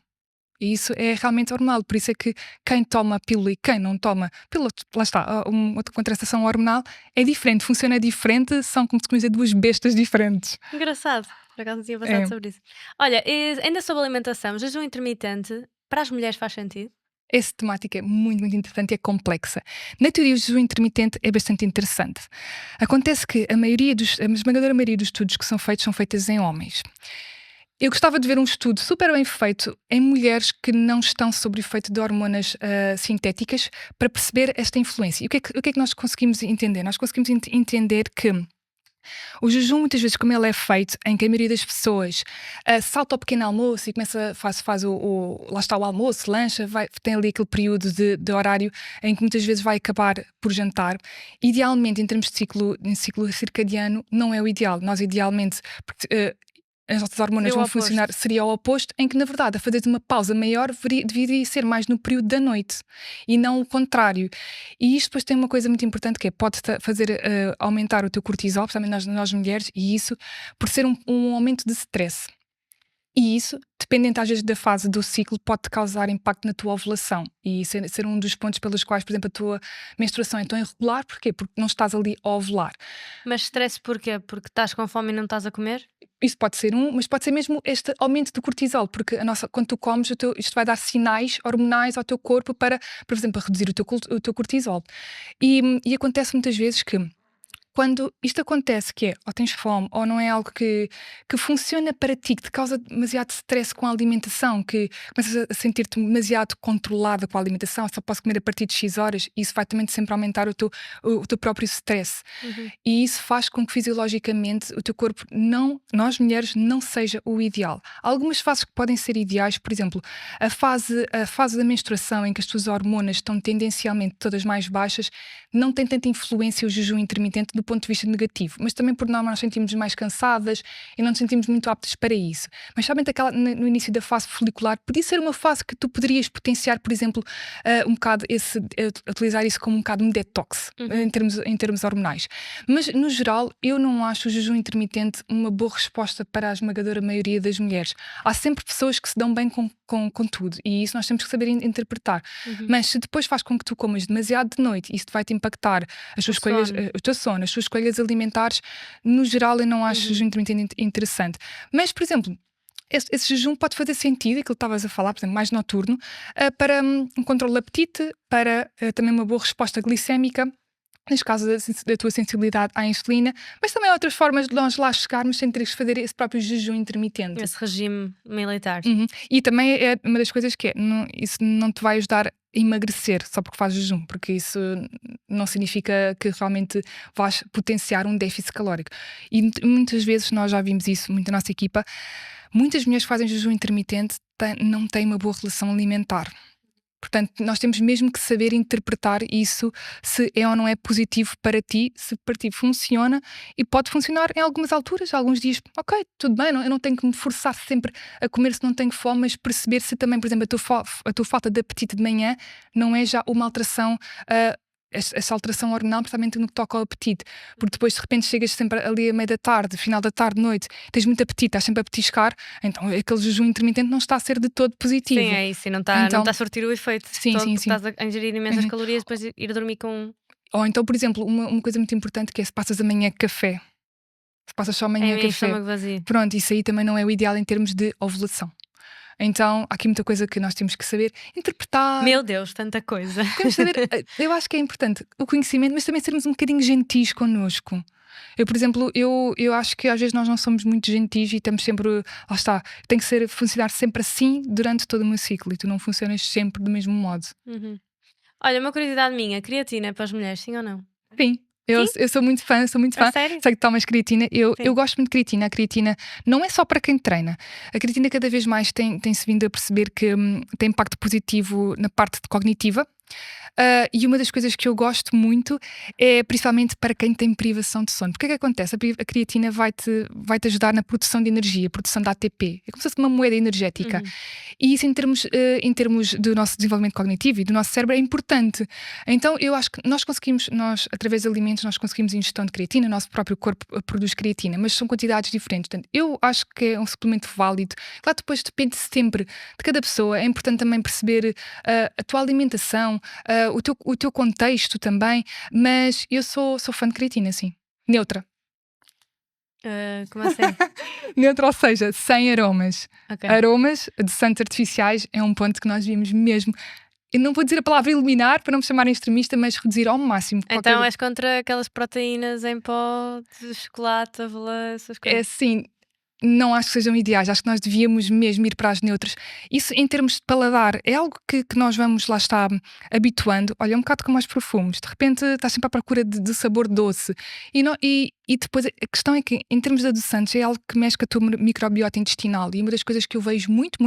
E isso é realmente hormonal, por isso é que quem toma pílula e quem não toma pílula, lá está, outra contracepção hormonal é diferente, funciona diferente, são como se dizer duas bestas diferentes. Engraçado, por acaso não tinha pensado É. sobre isso. Olha, e ainda sobre alimentação, jejum intermitente, para as mulheres faz sentido? Essa temática é muito, muito interessante e é complexa. Na teoria, o jejum intermitente é bastante interessante. Acontece que a esmagadora maioria dos estudos que são feitos em homens. Eu gostava de ver um estudo super bem feito em mulheres que não estão sob o efeito de hormonas sintéticas para perceber esta influência. E o que é que nós conseguimos entender? Nós conseguimos entender que o jejum, muitas vezes, como ele é feito, em que a maioria das pessoas salta ao pequeno almoço e faz lá está o almoço, lancha, tem ali aquele período de horário em que muitas vezes vai acabar por jantar. Idealmente, em termos de ciclo circadiano, não é o ideal. Nós, idealmente, as nossas hormonas Seria o vão funcionar, seria o oposto, em que, na verdade, a fazer uma pausa maior deveria ser mais no período da noite e não o contrário. E isto depois tem uma coisa muito importante que é, pode fazer aumentar o teu cortisol, principalmente nós mulheres, e isso por ser um aumento de stress. E isso, dependendo às vezes da fase do ciclo, pode causar impacto na tua ovulação e ser um dos pontos pelos quais, por exemplo, a tua menstruação é tão irregular. Porquê? Porque não estás ali a ovular. Mas stress porquê? Porque estás com fome e não estás a comer? Isso pode ser mas pode ser mesmo este aumento do cortisol, porque quando tu comes, isto vai dar sinais hormonais ao teu corpo para, por exemplo, reduzir o teu cortisol. E acontece muitas vezes que quando isto acontece, que é ou tens fome ou não é algo que funciona para ti, que te causa demasiado stress com a alimentação, que começas a sentir-te demasiado controlada com a alimentação, só posso comer a partir de X horas, e isso vai também sempre aumentar o teu próprio stress. E isso faz com que fisiologicamente o teu corpo, nós mulheres, não seja o ideal. Há algumas fases que podem ser ideais, por exemplo, a fase da menstruação, em que as tuas hormonas estão tendencialmente todas mais baixas, não tem tanta influência o jejum intermitente do ponto de vista negativo, mas também por norma nós sentimos mais cansadas e não nos sentimos muito aptas para isso. Mas somente no início da fase folicular podia ser uma fase que tu poderias potenciar, por exemplo, um bocado utilizar isso como um bocado um detox em termos hormonais. Mas no geral eu não acho o jejum intermitente uma boa resposta para a esmagadora maioria das mulheres. Há sempre pessoas que se dão bem com tudo e isso nós temos que saber interpretar. Mas se depois faz com que tu comas demasiado de noite, isso vai te impactar as tuas escolhas, o teu sono, as tuas escolhas alimentares, no geral eu não acho o jejum intermitente interessante. Mas, por exemplo, esse jejum pode fazer sentido, aquilo que estavas a falar, por exemplo, mais noturno, para um controle do apetite, para também uma boa resposta glicémica, neste caso da tua sensibilidade à insulina, mas também há outras formas de nós lá chegarmos sem teres que fazer esse próprio jejum intermitente. Esse regime militar. E também é uma das coisas que isso não te vai ajudar a emagrecer só porque fazes jejum, porque isso não significa que realmente vais potenciar um déficit calórico. E muitas vezes nós já vimos isso muito na nossa equipa, muitas mulheres que fazem jejum intermitente não têm uma boa relação alimentar. Portanto, nós temos mesmo que saber interpretar isso, se é ou não é positivo para ti, se para ti funciona, e pode funcionar em algumas alturas, alguns dias, ok, tudo bem, eu não tenho que me forçar sempre a comer se não tenho fome, mas perceber se também, por exemplo, a tua falta de apetite de manhã não é já uma alteração, essa alteração hormonal, principalmente no que toca ao apetite, porque depois de repente chegas sempre ali a meio da tarde, final da tarde, noite, tens muito apetite, estás sempre a petiscar, então aquele jejum intermitente não está a ser de todo positivo. Sim, é isso, e não está a surtir o efeito Sim, todo, sim, porque estás a ingerir imensas calorias e depois ir dormir com... Ou então, por exemplo, uma coisa muito importante que é se passas amanhã café. Se passas só É manhã mesmo café, estômago vazio. pronto, isso aí também não é o ideal em termos de ovulação. Então há aqui muita coisa que nós temos que saber interpretar. Meu Deus, tanta coisa. Temos que saber, eu acho que é importante o conhecimento, mas também sermos um bocadinho gentis connosco. Eu, por exemplo, eu acho que às vezes nós não somos muito gentis e estamos sempre, lá está, tem que funcionar sempre assim durante todo o meu ciclo e tu não funcionas sempre do mesmo modo. Uhum. Olha, uma curiosidade minha, creatina é para as mulheres, sim ou não? Sim. Eu, Sim? eu sou muito fã, A sério? sei que tomas creatina, eu Sim. gosto muito de creatina. A creatina não é só para quem treina. A creatina cada vez mais tem-se vindo a perceber que tem impacto positivo na parte cognitiva. E uma das coisas que eu gosto muito é principalmente para quem tem privação de sono. Porque o que é que acontece? A creatina vai-te ajudar na produção de energia, produção de ATP. É como se fosse uma moeda energética. Uhum. E isso em termos do nosso desenvolvimento cognitivo e do nosso cérebro é importante. Então eu acho que nós através de alimentos, nós conseguimos ingestão de creatina, o nosso próprio corpo produz creatina, mas são quantidades diferentes. Portanto, eu acho que é um suplemento válido. Claro, depois depende sempre de cada pessoa. É importante também perceber a tua alimentação, o teu contexto também, mas eu sou fã de creatina, sim. Neutra. Como assim? Neutra, ou seja, sem aromas. Ok. Aromas, adoçantes artificiais, é um ponto que nós devíamos mesmo. Eu não vou dizer a palavra eliminar para não me chamarem extremista, mas reduzir ao máximo. Então és contra aquelas proteínas em pó de chocolate, avelã, essas É coisas? assim, não acho que sejam ideais, acho que nós devíamos mesmo ir para as neutras. Isso em termos de paladar é algo que nós vamos lá estar habituando. Olha, é um bocado como aos perfumes, de repente estás sempre à procura de sabor doce e depois a questão é que em termos de adoçantes é algo que mexe com a tua microbiota intestinal e uma das coisas que eu vejo muito,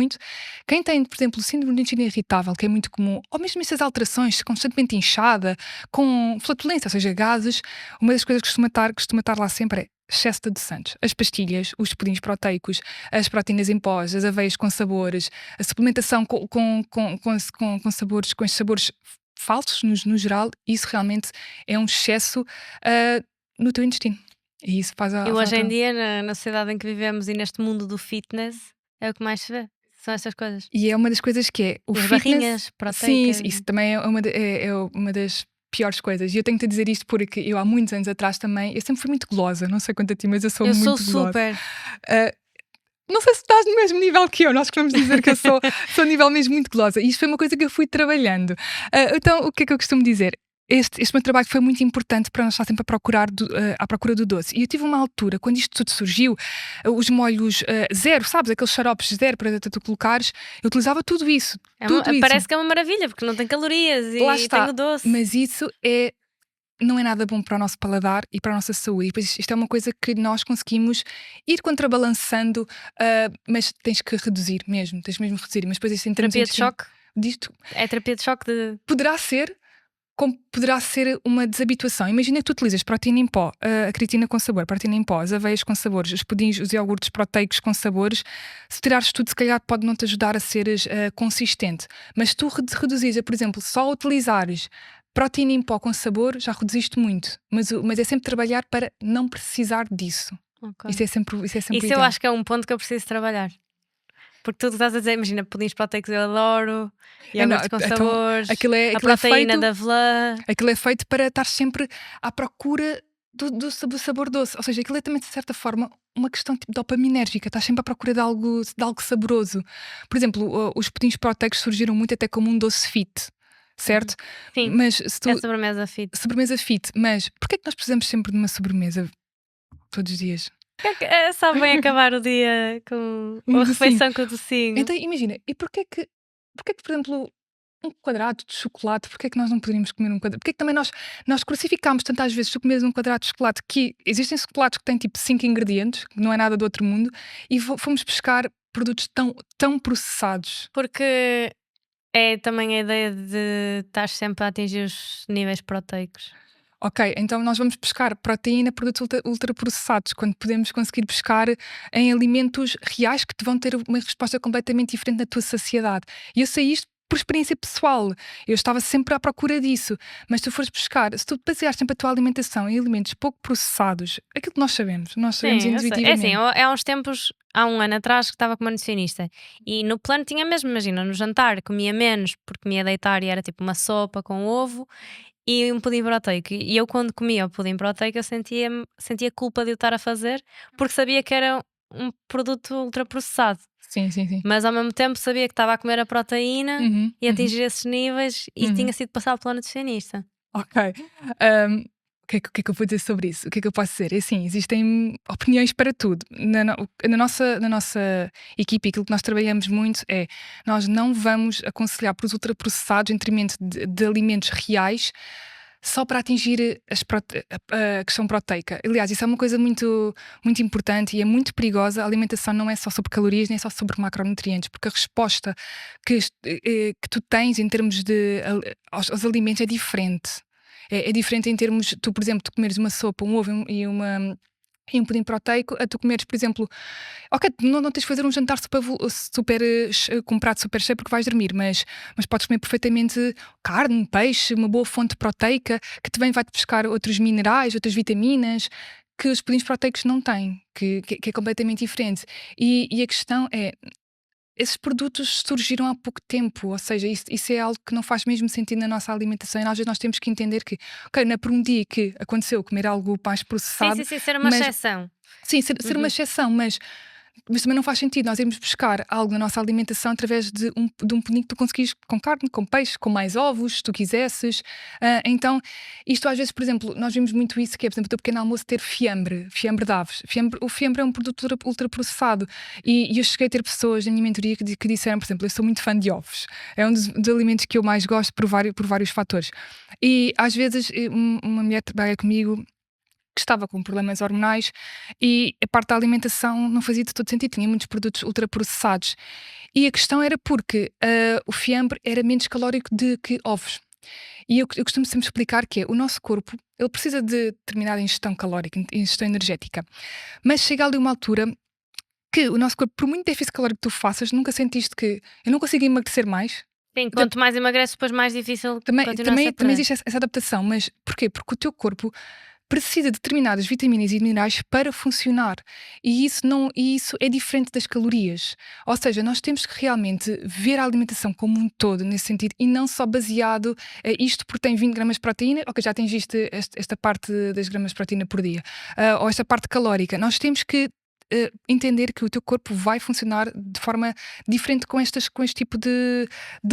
quem tem, por exemplo, síndrome de intestino irritável, que é muito comum, ou mesmo essas alterações, constantemente inchada, com flatulência, ou seja, gases, uma das coisas que costuma estar lá sempre é excesso de adoçantes. As pastilhas, os pudins proteicos, as proteínas em pós, as aveias com sabores, a suplementação com sabores, com estes sabores falsos no geral, isso realmente é um excesso no teu intestino. E isso faz E hoje em dia, na sociedade em que vivemos e neste mundo do fitness, é o que mais se vê. São estas coisas. E é uma das coisas que é o As fitness. barrinhas Sim, proteicas. isso também é uma das piores coisas. E eu tenho-te a dizer isto porque eu há muitos anos atrás também, eu sempre fui muito gulosa, não sei quanto a ti, mas eu sou Eu muito sou gulosa. super. Não sei se estás no mesmo nível que eu, nós queremos dizer que eu sou a nível mesmo muito gulosa. E isto foi uma coisa que eu fui trabalhando. Então, o que é que eu costumo dizer? Este meu trabalho foi muito importante para nós estar sempre à procura do doce. E eu tive uma altura, quando isto tudo surgiu, os molhos zero, sabes? Aqueles xaropes zero para tu colocares, eu utilizava tudo isso. Parece que é uma maravilha, porque não tem calorias Lá e está. tem o doce. Mas isso não é nada bom para o nosso paladar e para a nossa saúde. E depois isto é uma coisa que nós conseguimos ir contrabalançando, mas tens que reduzir mesmo, tens mesmo que reduzir. Mas depois isso em termos Terapia de choque? disto É terapia de choque de. poderá ser, como poderá ser uma desabituação. Imagina que tu utilizas proteína em pó, a creatina com sabor, proteína em pó, as aveias com sabores, os pudins, os iogurtes proteicos com sabores. Se tirares tudo, se calhar pode não te ajudar a seres consistente. Mas se tu reduzires, por exemplo, só utilizares proteína em pó com sabor, já reduziste muito. Mas é sempre trabalhar para não precisar disso. Okay. Isso é sempre Isso ideal. eu acho que é um ponto que eu preciso trabalhar. Porque tudo que estás a dizer, imagina, pudins proteicos eu adoro, iogurtes com então, sabores, aquilo é a proteína feito, da avelã. Aquilo é feito para estar sempre à procura do sabor doce. Ou seja, aquilo é também, de certa forma, uma questão tipo dopaminérgica. Estás sempre à procura de algo saboroso. Por exemplo, os pudins proteicos surgiram muito até como um doce fit, certo? Sim, Mas se tu, é sobremesa fit. sobremesa fit, mas porquê é que nós precisamos sempre de uma sobremesa todos os dias? É só bem acabar o dia com a refeição com o docinho. Então imagina, e porquê que, por exemplo, um quadrado de chocolate, porquê é que nós não poderíamos comer um quadrado? Porquê é que também nós crucificámos tantas vezes tu comes um quadrado de chocolate, que existem chocolates que têm tipo 5 ingredientes, que não é nada do outro mundo, e fomos buscar produtos tão processados. Porque é também a ideia de estar sempre a atingir os níveis proteicos. Ok, então nós vamos buscar proteína, produtos ultraprocessados, quando podemos conseguir buscar em alimentos reais que te vão ter uma resposta completamente diferente na tua saciedade. E eu sei isto por experiência pessoal. Eu estava sempre à procura disso. Mas se tu fores buscar, se tu baseares sempre a tua alimentação em alimentos pouco processados, aquilo que nós sabemos Sim, eu sei. intuitivamente. É assim, há uns tempos, há um ano atrás, que estava com uma nutricionista e no plano tinha mesmo, imagina, no jantar comia menos porque me ia deitar e era tipo uma sopa com ovo. e um pudim proteico. E eu, quando comia o pudim proteico, eu sentia culpa de eu estar a fazer, porque sabia que era um produto ultraprocessado. Sim, sim, sim. Mas ao mesmo tempo sabia que estava a comer a proteína Uhum, e uhum, atingir esses níveis e uhum. tinha sido passado pela nutricionista. Ok. Ahm, o que é que eu vou dizer sobre isso? O que é que eu posso dizer? É assim, existem opiniões para tudo. Na nossa equipe, aquilo que nós trabalhamos muito é nós não vamos aconselhar para os ultraprocessados em detrimento de alimentos reais só para atingir a questão proteica. Aliás, isso é uma coisa muito, muito importante e é muito perigosa. A alimentação não é só sobre calorias, nem é só sobre macronutrientes, porque a resposta que tu tens em termos aos alimentos é diferente. É diferente em termos, tu, por exemplo, tu comeres uma sopa, um ovo e um pudim proteico, a tu comeres, por exemplo, ok, não tens de fazer um jantar com um prato super cheio porque vais dormir, mas podes comer perfeitamente carne, peixe, uma boa fonte proteica que também vai-te buscar outros minerais, outras vitaminas que os pudins proteicos não têm, que é completamente diferente. E a questão é, esses produtos surgiram há pouco tempo, ou seja, isso é algo que não faz mesmo sentido na nossa alimentação. E às vezes nós temos que entender que, ok, não é por um dia que aconteceu comer algo mais Sim, processado, sim, sim, ser uma mas exceção. sim, ser uma Uhum. exceção, mas também não faz sentido nós irmos buscar algo na nossa alimentação através de um pudim que tu conseguis com carne, com peixe, com mais ovos, se tu quisesses. Então, isto às vezes, por exemplo, nós vimos muito isso, que é, por exemplo, o teu pequeno almoço ter fiambre de aves. O fiambre é um produto ultraprocessado e eu cheguei a ter pessoas na minha mentoria que disseram, por exemplo, eu sou muito fã de ovos. É um dos alimentos que eu mais gosto por vários fatores. E às vezes uma mulher que trabalha comigo que estava com problemas hormonais e a parte da alimentação não fazia de todo sentido, tinha muitos produtos ultraprocessados. E a questão era porque o fiambre era menos calórico do que ovos. E eu costumo sempre explicar que é, o nosso corpo ele precisa de determinada ingestão calórica, ingestão energética, mas chega ali uma altura que o nosso corpo, por muito déficit calórico que tu faças, nunca sentiste que eu não consigo emagrecer mais. Sim, quanto mais emagrece, depois mais difícil Também, continuar-se a também perder. existe essa adaptação, mas porquê? Porque o teu corpo precisa de determinadas vitaminas e minerais para funcionar. E isso é diferente das calorias. Ou seja, nós temos que realmente ver a alimentação como um todo, nesse sentido, e não só baseado isto porque tem 20 gramas de proteína, ok, já atingiste esta parte das gramas de proteína por dia, ou esta parte calórica. Nós temos que entender que o teu corpo vai funcionar de forma diferente com este tipo de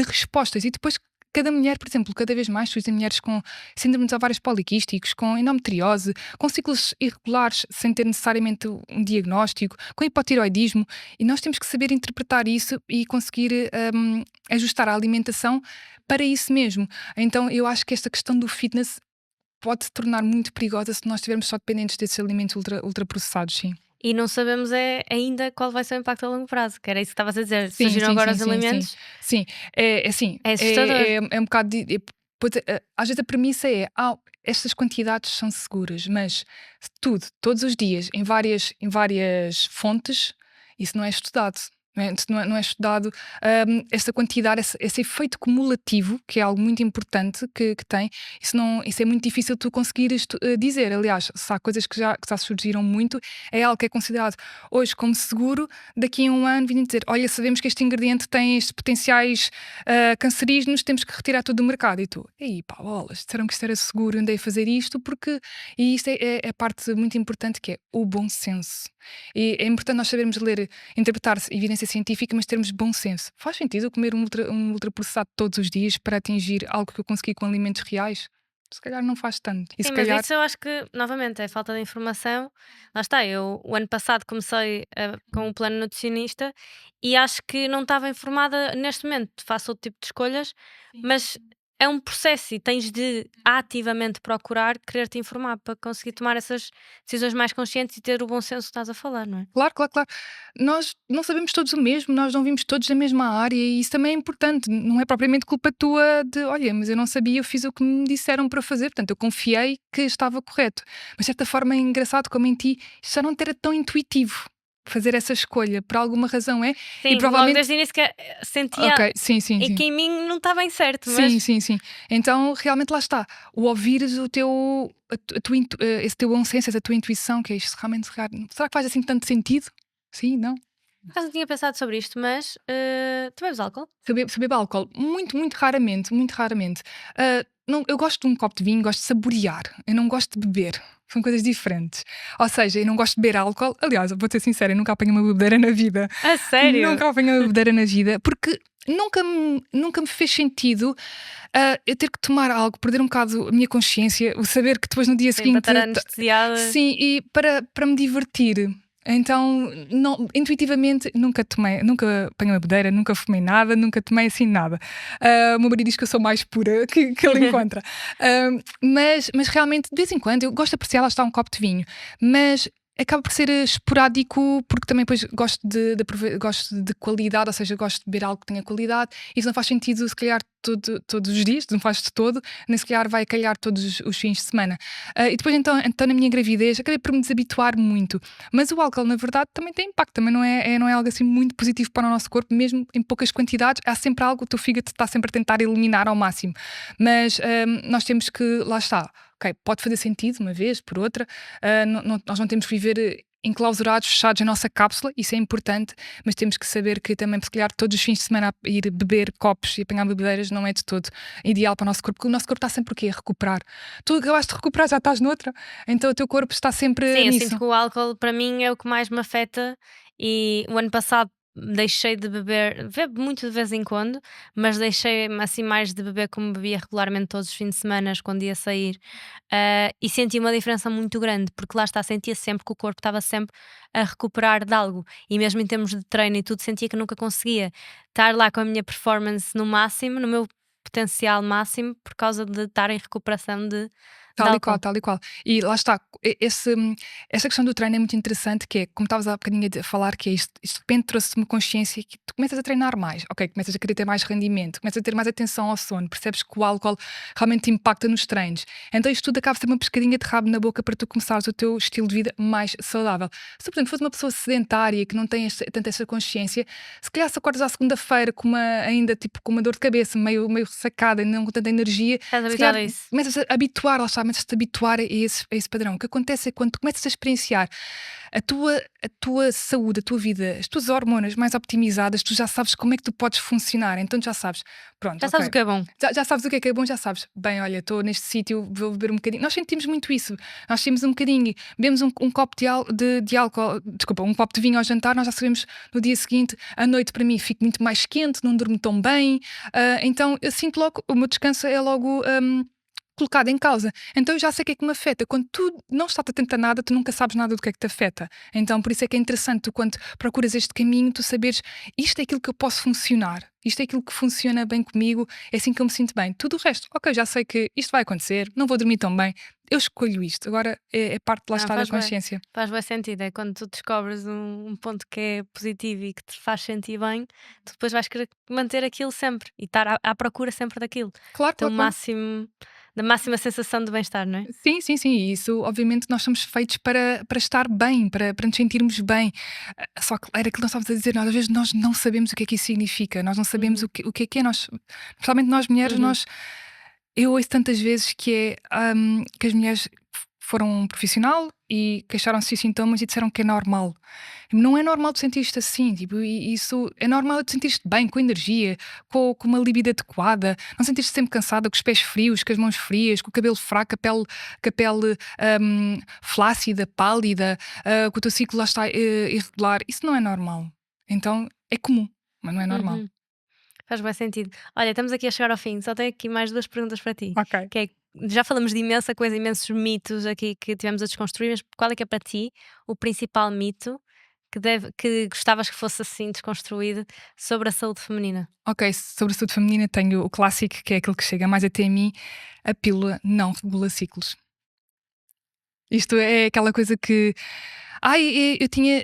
respostas. E depois cada mulher, por exemplo, cada vez mais surgem mulheres com síndrome dos ovários poliquísticos, com endometriose, com ciclos irregulares sem ter necessariamente um diagnóstico, com hipotiroidismo, e nós temos que saber interpretar isso e conseguir ajustar a alimentação para isso mesmo. Então eu acho que esta questão do fitness pode se tornar muito perigosa se nós estivermos só dependentes desses alimentos ultraprocessados, sim. E não sabemos ainda qual vai ser o impacto a longo prazo, que era isso que estavas a dizer. Sim, Surgiram sim, agora sim, os sim, sim. alimentos, Sim, é assim, é assustador. é um bocado pois, às vezes a premissa é: estas quantidades são seguras", mas todos os dias, em várias fontes, isso não é estudado. Isso não é estudado, essa quantidade, esse efeito cumulativo, que é algo muito importante que tem, isso é muito difícil tu conseguires dizer. Aliás, se há coisas que já surgiram muito, é algo que é considerado hoje como seguro, daqui a um ano virem dizer: olha, sabemos que este ingrediente tem estes potenciais cancerígenos, temos que retirar tudo do mercado. E tu, ei pá, bolas, disseram que isto era seguro, eu andei a fazer isto, e isto é a parte muito importante, que é o bom senso. E é importante nós sabermos ler, interpretar evidência científica, mas termos bom senso. Faz sentido eu comer um ultraprocessado todos os dias para atingir algo que eu consegui com alimentos reais? Se calhar não faz tanto. E Sim, se mas calhar, isso eu acho que, novamente, é falta de informação. Lá está, eu o ano passado comecei com um plano nutricionista e acho que não estava informada neste momento. Faço outro tipo de escolhas, mas é um processo e tens de ativamente procurar querer-te informar para conseguir tomar essas decisões mais conscientes e ter o bom senso que estás a falar, não é? claro, claro, claro. Nós não sabemos todos o mesmo, nós não vimos todos na mesma área e isso também é importante. Não é propriamente culpa tua de, olha, mas eu não sabia, eu fiz o que me disseram para fazer, portanto eu confiei que estava correto. Mas de certa forma é engraçado como em ti isto já não era tão intuitivo fazer essa escolha, por alguma razão é, e Sim, logo provavelmente. desde o início que sentia Ok, sim, sim, e sim. que em mim não está bem certo, Sim, mas sim, sim. Então, realmente lá está. O ouvires esse teu bom senso, essa tua intuição, que é isto realmente. Será que faz assim tanto sentido? Sim, não? por acaso não tinha pensado sobre isto, mas tu bebes álcool? Se eu bebo álcool, muito, muito raramente, muito raramente. eu gosto de um copo de vinho, gosto de saborear, eu não gosto de beber. São coisas diferentes. Ou seja, eu não gosto de beber álcool. Aliás, eu vou ser sincera, eu nunca apanho uma bebedeira na vida. A sério? Nunca apanhei uma bebedeira na vida, porque nunca me fez sentido eu ter que tomar algo, perder um bocado a minha consciência, o saber que depois no dia Sim, para seguinte. estar anestesiada. Sim, e para me divertir. Então, intuitivamente, nunca apanhei uma bebedeira, nunca fumei nada, nunca tomei assim nada. O meu marido diz que eu sou mais pura que ele encontra. Mas realmente, de vez em quando, eu gosto de apreciar, lá está um copo de vinho, mas acaba por ser esporádico, porque também depois gosto de qualidade, ou seja, gosto de beber algo que tenha qualidade. Isso não faz sentido, se calhar, todos os dias, não faz de todo, nem se calhar vai calhar todos os fins de semana. E depois, então, na minha gravidez, acabei por me desabituar muito. Mas o álcool, na verdade, também tem impacto, também não é algo assim muito positivo para o nosso corpo, mesmo em poucas quantidades. Há sempre algo, o teu fígado está sempre a tentar eliminar ao máximo. Mas nós temos que, lá está. Ok, pode fazer sentido uma vez, por outra. Nós não temos que viver enclausurados, fechados na nossa cápsula, isso é importante, mas temos que saber que também, se calhar, todos os fins de semana ir beber copos e apanhar bebedeiras não é de todo ideal para o nosso corpo, porque o nosso corpo está sempre o quê? A recuperar. Tu acabaste de recuperar, já estás noutra, então o teu corpo está sempre Sim, eu nisso. sinto que o álcool para mim é o que mais me afeta e o ano passado deixei de beber, bebo muito de vez em quando, mas deixei assim mais de beber como bebia regularmente todos os fins de semana quando ia sair. E senti uma diferença muito grande, porque lá está, sentia sempre que o corpo estava sempre a recuperar de algo, e mesmo em termos de treino e tudo, sentia que nunca conseguia estar lá com a minha performance no máximo, no meu potencial máximo, por causa de estar em recuperação de Tal e qual, álcool. tal e qual. E lá está, essa questão do treino é muito interessante, que é, como estavas há bocadinho a falar, que é isto de repente trouxe-te uma consciência que tu começas a treinar mais, ok, começas a querer ter mais rendimento, começas a ter mais atenção ao sono, percebes que o álcool realmente impacta nos treinos. Então isto tudo acaba por ser uma pescadinha de rabo na boca para tu começares o teu estilo de vida mais saudável. Se, por exemplo, fores uma pessoa sedentária que não tem tanta essa consciência, se calhar se acordas à segunda-feira ainda tipo com uma dor de cabeça, meio ressacada, ainda não com tanta energia, Estás se habituada calhar a isso? começas a habituar, lá está, começas a te habituar a esse padrão. O que acontece é que quando tu começas a experienciar a tua saúde, a tua vida, as tuas hormonas mais optimizadas, tu já sabes como é que tu podes funcionar. Então já sabes, pronto, Já sabes ok. o que é bom. Já sabes o que é bom, já sabes. Bem, olha, estou neste sítio, vou beber um bocadinho. Nós sentimos muito isso. Nós sentimos um bocadinho, bebemos um copo de álcool, desculpa, um copo de vinho ao jantar, nós já sabemos no dia seguinte, à noite para mim fico muito mais quente, não durmo tão bem. Então eu sinto logo, o meu descanso é logo colocado em causa. Então eu já sei o que é que me afeta. Quando tu não estás atento a nada, tu nunca sabes nada do que é que te afeta. Então por isso é que é interessante, tu quando procuras este caminho, tu saberes, isto é aquilo que eu posso funcionar, isto é aquilo que funciona bem comigo, é assim que eu me sinto bem. Tudo o resto, ok, já sei que isto vai acontecer, não vou dormir tão bem, eu escolho isto. Agora é parte de lá Não, estar da consciência. faz bem sentido. É quando tu descobres um ponto que é positivo e que te faz sentir bem, tu depois vais querer manter aquilo sempre e estar à procura sempre daquilo. Claro, Ter o claro, claro. máximo, da máxima sensação de bem-estar, não é? Sim, sim, sim. E isso, obviamente, nós somos feitos para estar bem, para nos sentirmos bem. Só que era aquilo que nós estávamos a dizer, às vezes nós não sabemos o que é que isso significa, nós não sabemos Uhum, o que é que é. Nós, principalmente nós mulheres, uhum. eu ouço tantas vezes que as mulheres foram a um profissional e queixaram-se de sintomas e disseram que é normal. Não é normal tu sentir-te assim, tipo, e isso é normal tu sentir-te bem, com energia, com uma libido adequada, não sentir-te sempre cansada, com os pés frios, com as mãos frias, com o cabelo fraco, com a pele flácida, pálida, com o teu ciclo lá está irregular. Isso não é normal. Então é comum, mas não é normal. Uhum. Faz bem sentido. Olha, estamos aqui a chegar ao fim, só tenho aqui mais duas perguntas para ti. Ok. Que é, já falamos de imensa coisa, imensos mitos aqui que tivemos a desconstruir, mas qual é que é para ti o principal mito que gostavas que fosse assim desconstruído sobre a saúde feminina? Ok, sobre a saúde feminina tenho o clássico, que é aquele que chega mais até a mim: a pílula não regula ciclos. Isto é aquela coisa que.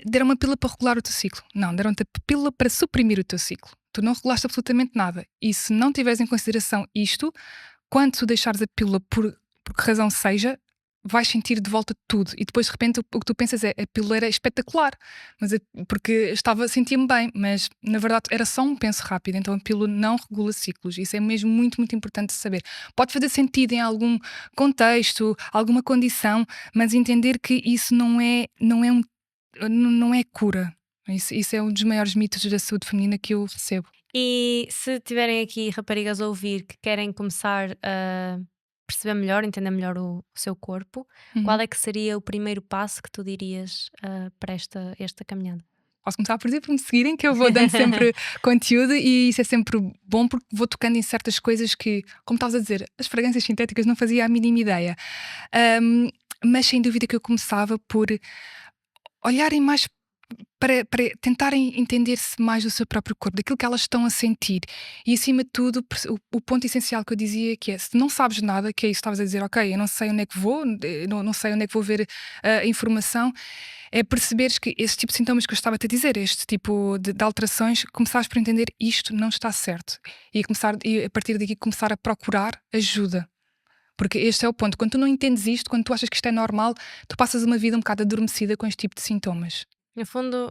Deram uma pílula para regular o teu ciclo. Não, deram-te a pílula para suprimir o teu ciclo. Tu não regulaste absolutamente nada. E se não tiveres em consideração isto, quando tu deixares a pílula por que razão seja, vais sentir de volta tudo. E depois, de repente, o que tu pensas é: a pílula era espetacular, porque sentia-me bem, mas na verdade era só um penso rápido. Então a pílula não regula ciclos. Isso é mesmo muito, muito importante de saber. Pode fazer sentido em algum contexto, alguma condição, mas entender que isso não é cura. Isso é um dos maiores mitos da saúde feminina que eu recebo. E se tiverem aqui raparigas a ouvir que querem começar perceber melhor, entender melhor o seu corpo, qual é que seria o primeiro passo que tu dirias para esta caminhada? Posso começar por dizer para me seguirem, que eu vou dando sempre conteúdo e isso é sempre bom porque vou tocando em certas coisas que, como estavas a dizer, as fragrâncias sintéticas não fazia a mínima ideia. Mas sem dúvida que eu começava por olharem mais para tentarem entender-se mais do seu próprio corpo, daquilo que elas estão a sentir. E acima de tudo, o ponto essencial que eu dizia que é, se não sabes nada, que é isso que estavas a dizer, ok, eu não sei onde é que vou, não sei onde é que vou ver a informação, é perceberes que esse tipo de sintomas que eu estava a te dizer, este tipo de alterações, começares por entender isto não está certo. E a partir daqui começar a procurar ajuda. Porque este é o ponto. Quando tu não entendes isto, quando tu achas que isto é normal, tu passas uma vida um bocado adormecida com este tipo de sintomas. No fundo,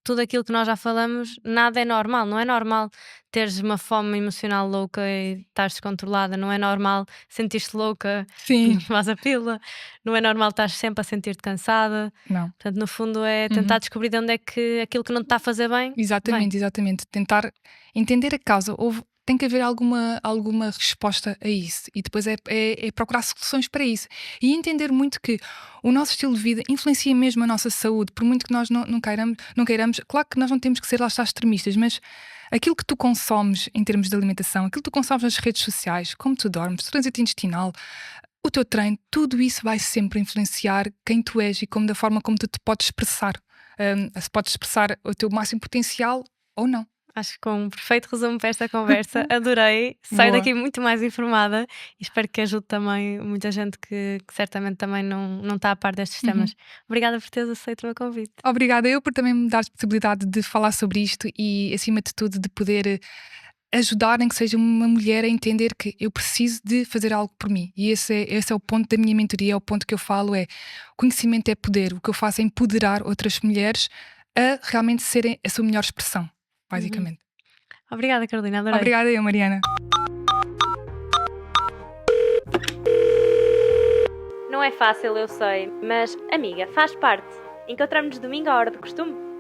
tudo aquilo que nós já falamos, nada é normal. Não é normal teres uma fome emocional louca e estás descontrolada. Não é normal sentir-te louca e Sim. tomas a pílula. Não é normal estar sempre a sentir-te cansada. Não. Portanto, no fundo, é tentar descobrir de onde é que aquilo que não te está a fazer bem. Exatamente. Tentar entender a causa. Tem que haver alguma resposta a isso. E depois é procurar soluções para isso. E entender muito que o nosso estilo de vida influencia mesmo a nossa saúde. Por muito que nós não queiramos. Claro que nós não temos que ser lá estar extremistas, mas aquilo que tu consomes em termos de alimentação, aquilo que tu consomes nas redes sociais, como tu dormes, trânsito intestinal, o teu treino, tudo isso vai sempre influenciar quem tu és e da forma como tu te podes expressar. Se podes expressar o teu máximo potencial ou não. Acho que com um perfeito resumo para esta conversa. Adorei. Saio Boa. daqui muito mais informada e espero que ajude também muita gente que certamente também não está a par destes temas. Obrigada por teres aceito o meu convite. Obrigada eu por também me dares possibilidade de falar sobre isto e, acima de tudo, de poder ajudar, nem que seja uma mulher, a entender que eu preciso de fazer algo por mim. E esse é o ponto da minha mentoria, é o ponto que eu falo, é conhecimento é poder. O que eu faço é empoderar outras mulheres a realmente serem a sua melhor expressão, basicamente. Obrigada, Carolina. Adorei. Obrigada eu, Mariana. Não é fácil, eu sei, mas, amiga, faz parte. Encontramos-nos domingo à hora do costume.